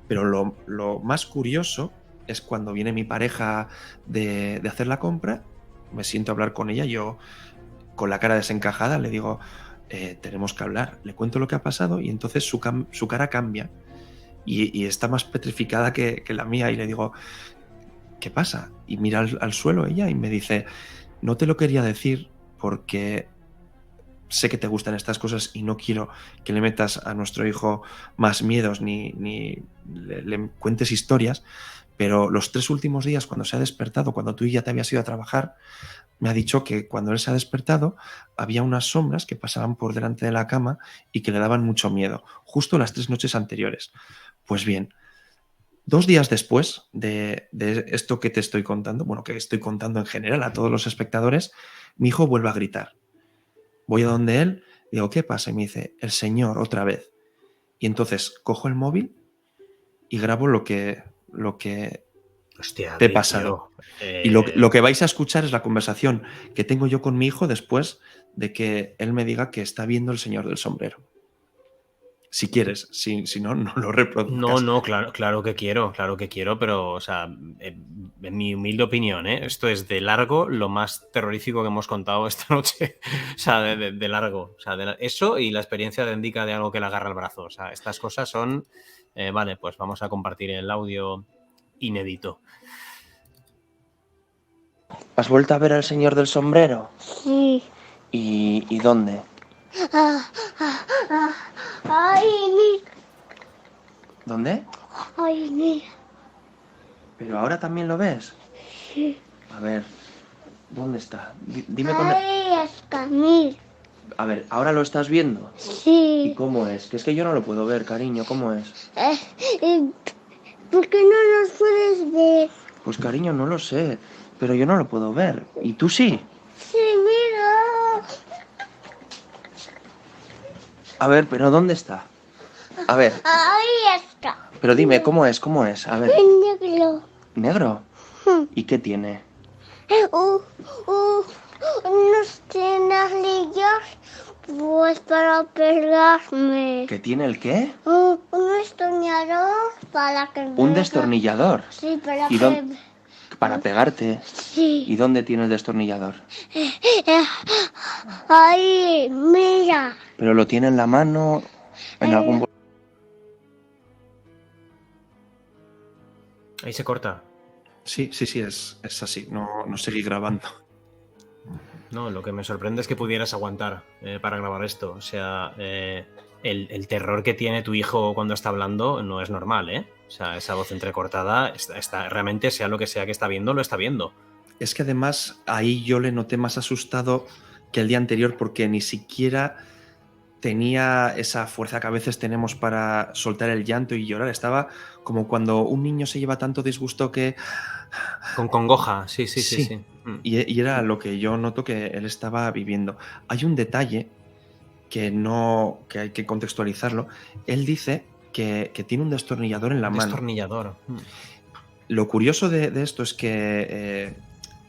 Pero lo más curioso es cuando viene mi pareja de hacer la compra, me siento a hablar con ella, yo con la cara desencajada le digo, tenemos que hablar, le cuento lo que ha pasado y entonces su cara cambia y está más petrificada que la mía y le digo, ¿qué pasa? Y mira al suelo ella y me dice, no te lo quería decir porque sé que te gustan estas cosas y no quiero que le metas a nuestro hijo más miedos ni le cuentes historias, pero los 3 últimos días cuando se ha despertado, cuando tú ya te habías ido a trabajar, me ha dicho que cuando él se ha despertado había unas sombras que pasaban por delante de la cama y que le daban mucho miedo, justo las 3 noches anteriores. Pues bien, 2 días después de esto que te estoy contando, bueno, que estoy contando en general a todos los espectadores, mi hijo vuelve a gritar. Voy a donde él, digo, ¿qué pasa? Y me dice, el señor, otra vez. Y entonces cojo el móvil y grabo lo que Hostia, te he Adri, pasado. tío, Y lo que vais a escuchar es la conversación que tengo yo con mi hijo después de que él me diga que está viendo el señor del sombrero. Si quieres, si no, no lo reproduzcas. No, claro que quiero, pero, o sea, en mi humilde opinión, esto es de largo lo más terrorífico que hemos contado esta noche. O sea, de largo. O sea, eso y la experiencia de Indica de algo que le agarra el brazo. O sea, estas cosas son... vale, pues vamos a compartir el audio inédito. ¿Has vuelto a ver al señor del sombrero? Sí. ¿Y dónde? Ay, ¿Dónde? mira. ¿Pero ahora también lo ves? Sí. A ver, ¿dónde está? Dime con... Ahí está, mira. A ver, ¿ahora lo estás viendo? ¿Y Sí. cómo es? Que es que yo no lo puedo ver, cariño, ¿cómo es? ¿Por qué no nos puedes ver? Pues cariño, no lo sé, pero yo no lo puedo ver. ¿Y tú sí? Sí, mira. A ver, pero ¿dónde está? A ver, Ahí está. pero dime, ¿cómo es? ¿Cómo es? A ver, En negro. ¿negro? ¿Y qué tiene? Unos tenazillos, pues para pegarme. ¿Qué tiene el qué? Un destornillador para que me... Un destornillador. Sí, para ¿Y que... dónde? Para pegarte. Sí. ¿Y dónde tiene el destornillador? Ahí, mira. Pero lo tiene en la mano, en algún... Ahí se corta. Sí, es así, no seguí grabando. No, lo que me sorprende es que pudieras aguantar para grabar esto. O sea, el terror que tiene tu hijo cuando está hablando no es normal, ¿eh? O sea, esa voz entrecortada, está realmente, sea lo que sea que está viendo, lo está viendo. Es que además ahí yo le noté más asustado que el día anterior porque ni siquiera tenía esa fuerza que a veces tenemos para soltar el llanto y llorar. Estaba como cuando un niño se lleva tanto disgusto que... Con congoja, sí. Y era lo que yo noto que él estaba viviendo. Hay un detalle que hay que contextualizarlo. Él dice que tiene un destornillador en la mano. Destornillador. Lo curioso de esto es que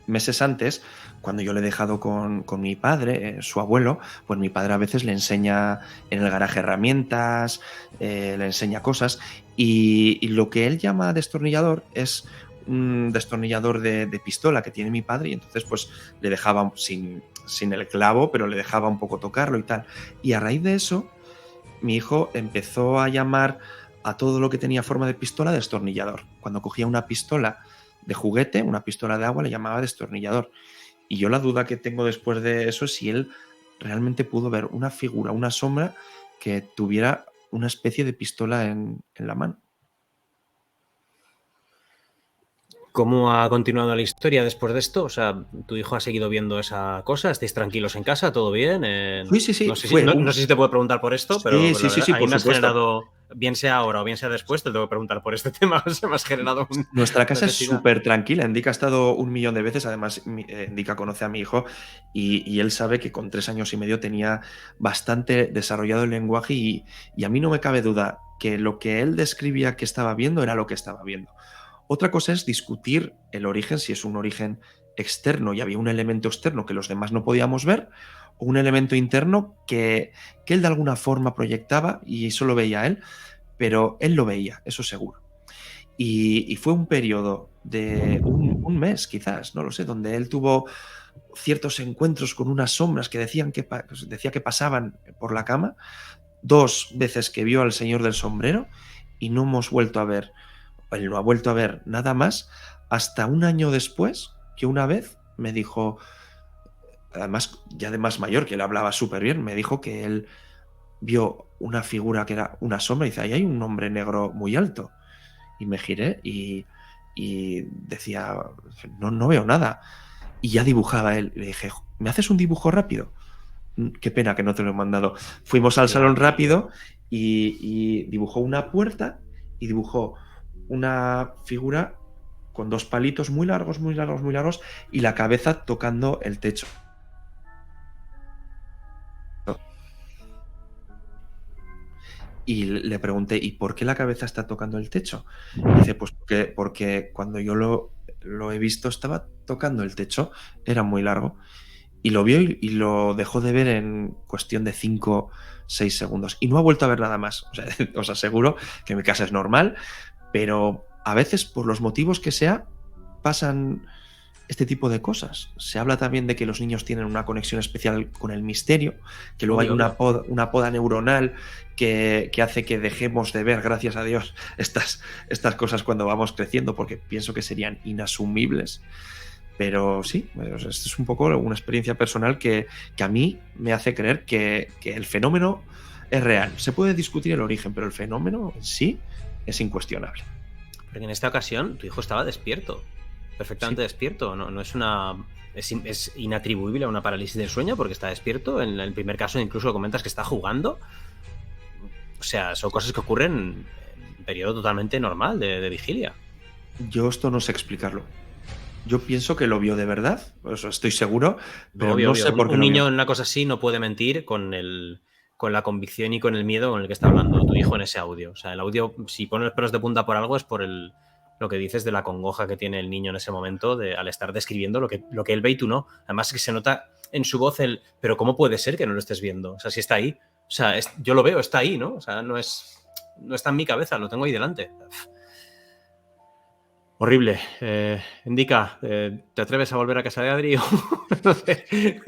meses antes, cuando yo le he dejado con mi padre, su abuelo, pues mi padre a veces le enseña en el garaje herramientas, le enseña cosas, y lo que él llama destornillador es un destornillador de pistola que tiene mi padre, y entonces pues le dejaba sin el clavo, pero le dejaba un poco tocarlo y tal. Y a raíz de eso, mi hijo empezó a llamar a todo lo que tenía forma de pistola destornillador. Cuando cogía una pistola de juguete, una pistola de agua, le llamaba destornillador. Y yo la duda que tengo después de eso es si él realmente pudo ver una figura, una sombra que tuviera una especie de pistola en la mano. ¿Cómo ha continuado la historia después de esto? O sea, ¿tu hijo ha seguido viendo esa cosa? ¿Estáis tranquilos en casa? ¿Todo bien? Sí. No sé si te puedo preguntar por esto, pero sí, ahí me has supuesto. generado, bien sea ahora o bien sea después, te tengo que preguntar por este tema. Se me has generado Nuestra casa es súper tranquila. Indica ha estado 1.000.000 de veces. Además, Indica conoce a mi hijo y él sabe que con 3 años y medio tenía bastante desarrollado el lenguaje y a mí no me cabe duda que lo que él describía que estaba viendo era lo que estaba viendo. Otra cosa es discutir el origen, si es un origen externo y había un elemento externo que los demás no podíamos ver, o un elemento interno que él de alguna forma proyectaba y eso lo veía él, pero él lo veía, eso seguro. Y fue un periodo de un mes, quizás, no lo sé, donde él tuvo ciertos encuentros con unas sombras que decía que pasaban por la cama, 2 veces que vio al señor del sombrero y no hemos vuelto a ver, él no ha vuelto a ver nada más hasta un año después, que una vez me dijo, además ya de más mayor, que él hablaba súper bien, me dijo que él vio una figura que era una sombra y dice, ahí hay un hombre negro muy alto. Y me giré y decía, no veo nada. Y ya dibujaba él. Le dije, ¿me haces un dibujo rápido? Qué pena que no te lo he mandado. Fuimos al salón rápido y dibujó una puerta y dibujó una figura con 2 palitos muy largos, muy largos, muy largos y la cabeza tocando el techo. Y le pregunté, ¿y por qué la cabeza está tocando el techo? Y dice, pues porque cuando yo lo he visto estaba tocando el techo, era muy largo. Y lo vio y lo dejó de ver en cuestión de 5, 6 segundos. Y no ha vuelto a ver nada más. O sea, os aseguro que mi casa es normal, pero a veces, por los motivos que sea, pasan este tipo de cosas. Se habla también de que los niños tienen una conexión especial con el misterio, que luego hay una poda neuronal que hace que dejemos de ver, gracias a Dios, estas cosas cuando vamos creciendo, porque pienso que serían inasumibles. Pero sí, esto es un poco una experiencia personal que a mí me hace creer que el fenómeno es real. Se puede discutir el origen, pero el fenómeno en sí es incuestionable. Porque en esta ocasión tu hijo estaba despierto, perfectamente despierto. No es una... Es inatribuible a una parálisis del sueño porque está despierto. En el primer caso incluso comentas que está jugando. O sea, son cosas que ocurren en un periodo totalmente normal de vigilia. Yo esto no sé explicarlo. Yo pienso que lo vio de verdad, eso estoy seguro, pero obvio. No sé por qué. Un niño en una cosa así no puede mentir con la convicción y con el miedo con el que está hablando tu hijo en ese audio. O sea, el audio, si pone los pelos de punta por algo, es por lo que dices de la congoja que tiene el niño en ese momento al estar describiendo lo que él ve y tú no. Además es que se nota en su voz pero ¿cómo puede ser que no lo estés viendo? O sea, si está ahí. O sea, yo lo veo, está ahí, ¿no? O sea, no está en mi cabeza, lo tengo ahí delante. Horrible. Indica, ¿te atreves a volver a casa de Adri? No sé.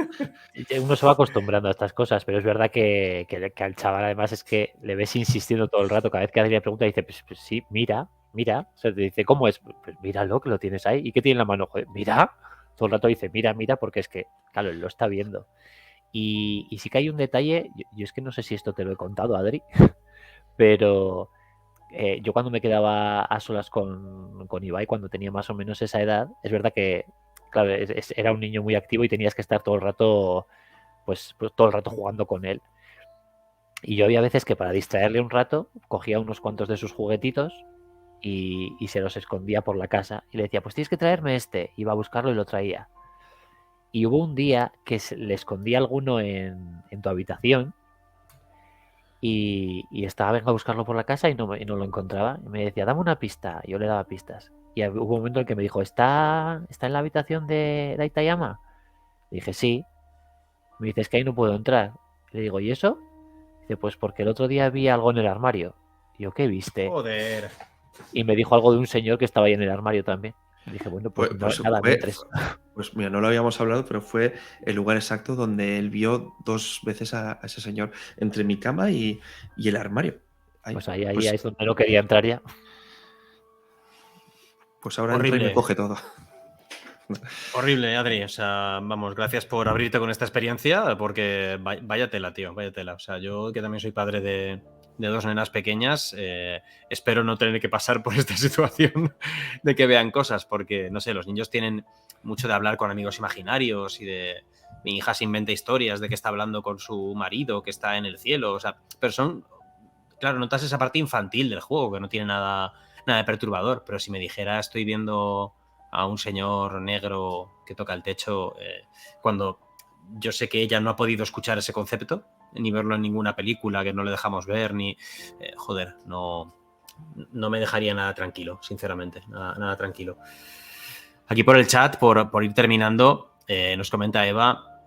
Uno se va acostumbrando a estas cosas, pero es verdad que al chaval además es que le ves insistiendo todo el rato. Cada vez que Adri le pregunta dice, pues sí, mira. O sea, te dice, ¿cómo es? Pues míralo, que lo tienes ahí. ¿Y qué tiene en la mano? Joder, mira. Todo el rato dice, mira, porque es que, claro, él lo está viendo. Y sí que hay un detalle, yo es que no sé si esto te lo he contado, Adri, pero... yo cuando me quedaba a solas con Ibai, cuando tenía más o menos esa edad, es verdad que, claro, era un niño muy activo y tenías que estar todo el rato, pues todo el rato jugando con él. Y yo había veces que para distraerle un rato, cogía unos cuantos de sus juguetitos y se los escondía por la casa. Y le decía, pues tienes que traerme este. Iba a buscarlo y lo traía. Y hubo un día que le escondí alguno en tu habitación. Y estaba, venga a buscarlo por la casa y no lo encontraba. Y me decía, dame una pista. Yo le daba pistas. Y hubo un momento en que me dijo, ¿está en la habitación de Aitayama? Le dije, sí. Me dice, es que ahí no puedo entrar. Le digo, ¿y eso? Dice, pues porque el otro día vi algo en el armario. Y yo, ¿qué viste? Joder. Y me dijo algo de un señor que estaba ahí en el armario también. Y dije, bueno, pues nada, pues mira, no lo habíamos hablado, pero fue el lugar exacto donde él vio 2 veces a ese señor entre mi cama y el armario. Pues ahí es donde no quería entrar ya. Pues ahora entra y me coge todo. Horrible, Adri. O sea, vamos, gracias por abrirte con esta experiencia, porque vaya tela, tío, vaya tela. O sea, yo que también soy padre de 2 nenas pequeñas, espero no tener que pasar por esta situación de que vean cosas, porque, no sé, los niños tienen mucho de hablar con amigos imaginarios y de... Mi hija se inventa historias de que está hablando con su marido, que está en el cielo, o sea, pero son... Claro, notas esa parte infantil del juego, que no tiene nada de perturbador, pero si me dijera estoy viendo a un señor negro que toca el techo, cuando yo sé que ella no ha podido escuchar ese concepto, ni verlo en ninguna película que no le dejamos ver, ni... joder, no no me dejaría nada tranquilo, sinceramente, nada tranquilo. Aquí por el chat, por ir terminando, nos comenta Eva,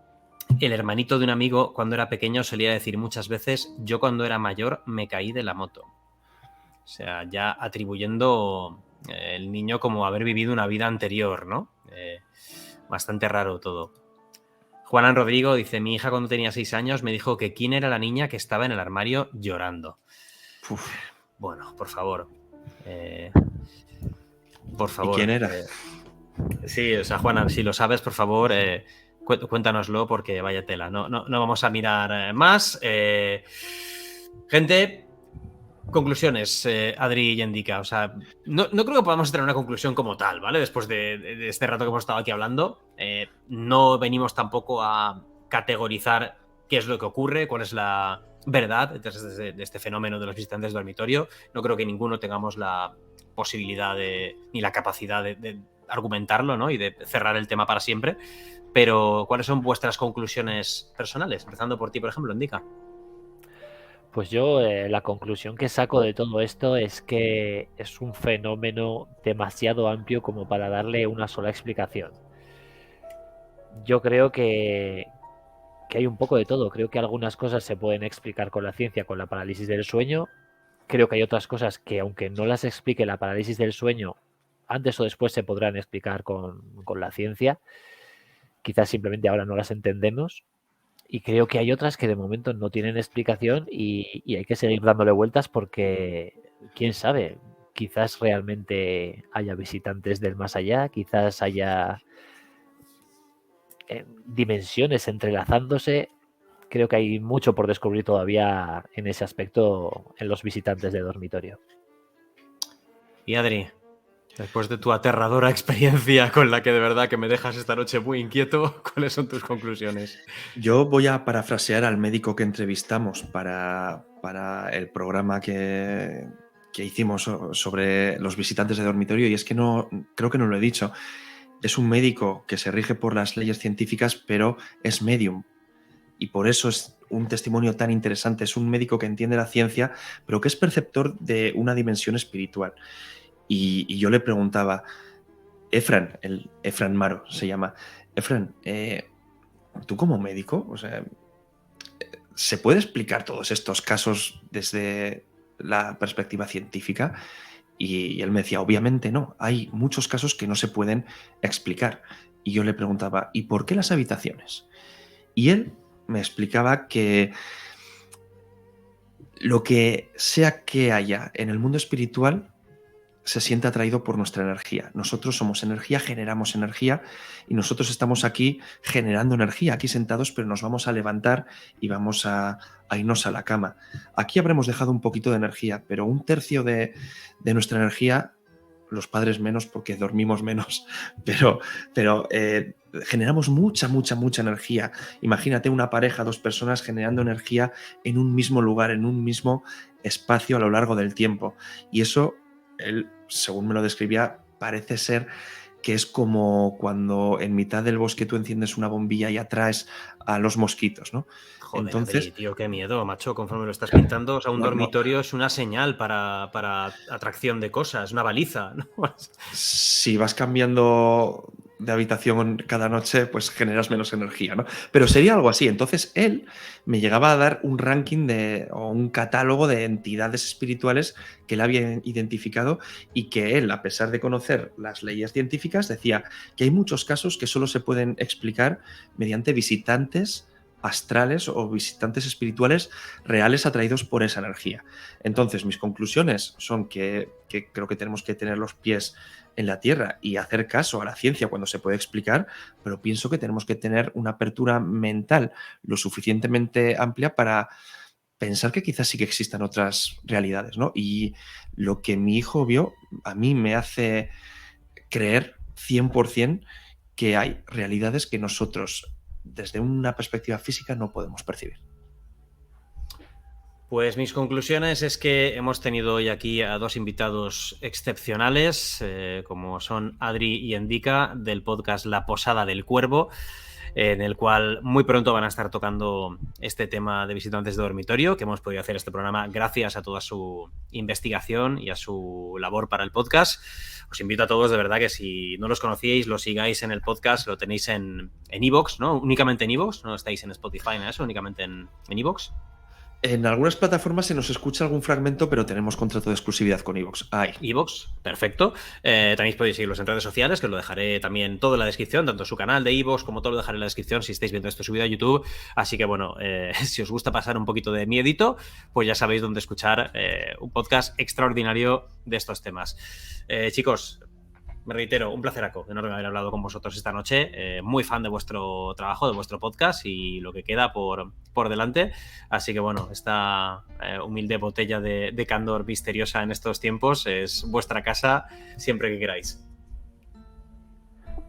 el hermanito de un amigo cuando era pequeño solía decir muchas veces, yo cuando era mayor me caí de la moto. O sea, ya atribuyendo el niño como haber vivido una vida anterior, ¿no? Bastante raro todo. Juanan Rodrigo dice, mi hija cuando tenía 6 años me dijo que quién era la niña que estaba en el armario llorando. Uf. Bueno, por favor. Por favor. ¿Y quién era? Sí, o sea, Juanan, si lo sabes, por favor, cuéntanoslo porque vaya tela. No vamos a mirar más. Gente... Conclusiones, Adri y Yendica. O sea, no creo que podamos entrar en una conclusión como tal, ¿vale? Después de este rato que hemos estado aquí hablando. No venimos tampoco a categorizar qué es lo que ocurre, cuál es la verdad detrás de este fenómeno de los visitantes de dormitorio. No creo que ninguno tengamos la posibilidad ni la capacidad de argumentarlo, ¿no? Y de cerrar el tema para siempre. Pero, ¿cuáles son vuestras conclusiones personales? Empezando por ti, por ejemplo, Yendica. Pues yo la conclusión que saco de todo esto es que es un fenómeno demasiado amplio como para darle una sola explicación. Yo creo que hay un poco de todo. Creo que algunas cosas se pueden explicar con la ciencia, con la parálisis del sueño. Creo que hay otras cosas que, aunque no las explique la parálisis del sueño, antes o después se podrán explicar con la ciencia. Quizás simplemente ahora no las entendemos. Y creo que hay otras que de momento no tienen explicación y hay que seguir dándole vueltas porque, quién sabe, quizás realmente haya visitantes del más allá, quizás haya dimensiones entrelazándose. Creo que hay mucho por descubrir todavía en ese aspecto en los visitantes de dormitorio. Y Adri, después de tu aterradora experiencia con la que de verdad que me dejas esta noche muy inquieto, ¿cuáles son tus conclusiones? Yo voy a parafrasear al médico que entrevistamos para el programa que hicimos sobre los visitantes de dormitorio, y es que creo que no lo he dicho. Es un médico que se rige por las leyes científicas, pero es medium. Y por eso es un testimonio tan interesante. Es un médico que entiende la ciencia, pero que es perceptor de una dimensión espiritual. Y yo le preguntaba, Efran Maro se llama, Efran, tú como médico, o sea, ¿se puede explicar todos estos casos desde la perspectiva científica? Y él me decía, obviamente no, hay muchos casos que no se pueden explicar. Y yo le preguntaba, ¿y por qué las habitaciones? Y él me explicaba que lo que sea que haya en el mundo espiritual se siente atraído por nuestra energía. Nosotros somos energía, generamos energía y nosotros estamos aquí generando energía, aquí sentados, pero nos vamos a levantar y vamos a irnos a la cama. Aquí habremos dejado un poquito de energía, pero 1/3 de nuestra energía, los padres menos porque dormimos menos, pero generamos mucha energía. Imagínate una pareja, 2 personas generando energía en un mismo lugar, en un mismo espacio a lo largo del tiempo. Y eso, él, según me lo describía, parece ser que es como cuando en mitad del bosque tú enciendes una bombilla y atraes a los mosquitos, ¿no? Joder, entonces, Adri, tío, qué miedo, macho, conforme lo estás pintando. O sea, un dormitorio es una señal para atracción de cosas, una baliza, ¿no? Si vas cambiando de habitación cada noche, pues generas menos energía, ¿no? Pero sería algo así. Entonces él me llegaba a dar un ranking o un catálogo de entidades espirituales que él había identificado y que él, a pesar de conocer las leyes científicas, decía que hay muchos casos que solo se pueden explicar mediante visitantes astrales o visitantes espirituales reales atraídos por esa energía. Entonces, mis conclusiones son que creo que tenemos que tener los pies en la tierra y hacer caso a la ciencia cuando se puede explicar, pero pienso que tenemos que tener una apertura mental lo suficientemente amplia para pensar que quizás sí que existan otras realidades, ¿no? Y lo que mi hijo vio a mí me hace creer 100% que hay realidades que nosotros desde una perspectiva física no podemos percibir. Pues mis conclusiones es que hemos tenido hoy aquí a 2 invitados excepcionales, como son Adri y Yendica, del podcast La Posada del Cuervo. en el cual muy pronto van a estar tocando este tema de visitantes de dormitorio, que hemos podido hacer este programa gracias a toda su investigación y a su labor para el podcast. Os invito a todos, de verdad, que si no los conocíais, lo sigáis en el podcast, lo tenéis en iVoox, ¿no? Únicamente en iVoox, no estáis en Spotify, ¿no? Eso, únicamente en iVoox. En algunas plataformas se nos escucha algún fragmento, pero tenemos contrato de exclusividad con iVoox. iVoox, perfecto. También podéis seguirlos en redes sociales, que os lo dejaré también todo en la descripción, tanto su canal de iVoox como todo lo dejaré en la descripción si estáis viendo esto subido a YouTube. Así que bueno, si os gusta pasar un poquito de miedito, pues ya sabéis dónde escuchar un podcast extraordinario de estos temas. Chicos, me reitero, un placeraco enorme haber hablado con vosotros esta noche. Muy fan de vuestro trabajo, de vuestro podcast y lo que queda por delante. Así que bueno, esta humilde botella de candor misteriosa en estos tiempos es vuestra casa siempre que queráis.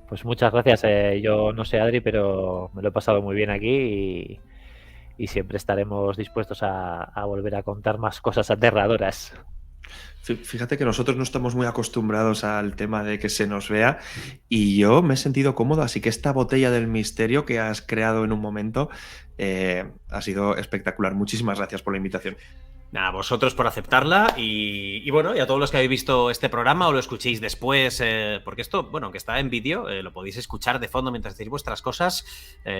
Pues muchas gracias. Yo no sé, Adri, pero me lo he pasado muy bien aquí y siempre estaremos dispuestos a volver a contar más cosas aterradoras. Fíjate que nosotros no estamos muy acostumbrados al tema de que se nos vea y yo me he sentido cómodo, así que esta botella del misterio que has creado en un momento ha sido espectacular. Muchísimas gracias por la invitación. Nada, vosotros por aceptarla y bueno, y a todos los que habéis visto este programa o lo escuchéis después, porque esto, bueno, que está en vídeo, lo podéis escuchar de fondo mientras hacéis vuestras cosas,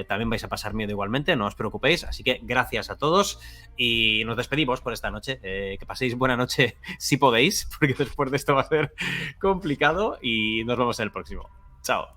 también vais a pasar miedo igualmente, no os preocupéis, así que gracias a todos y nos despedimos por esta noche, que paséis buena noche si podéis, porque después de esto va a ser complicado y nos vemos en el próximo. Chao.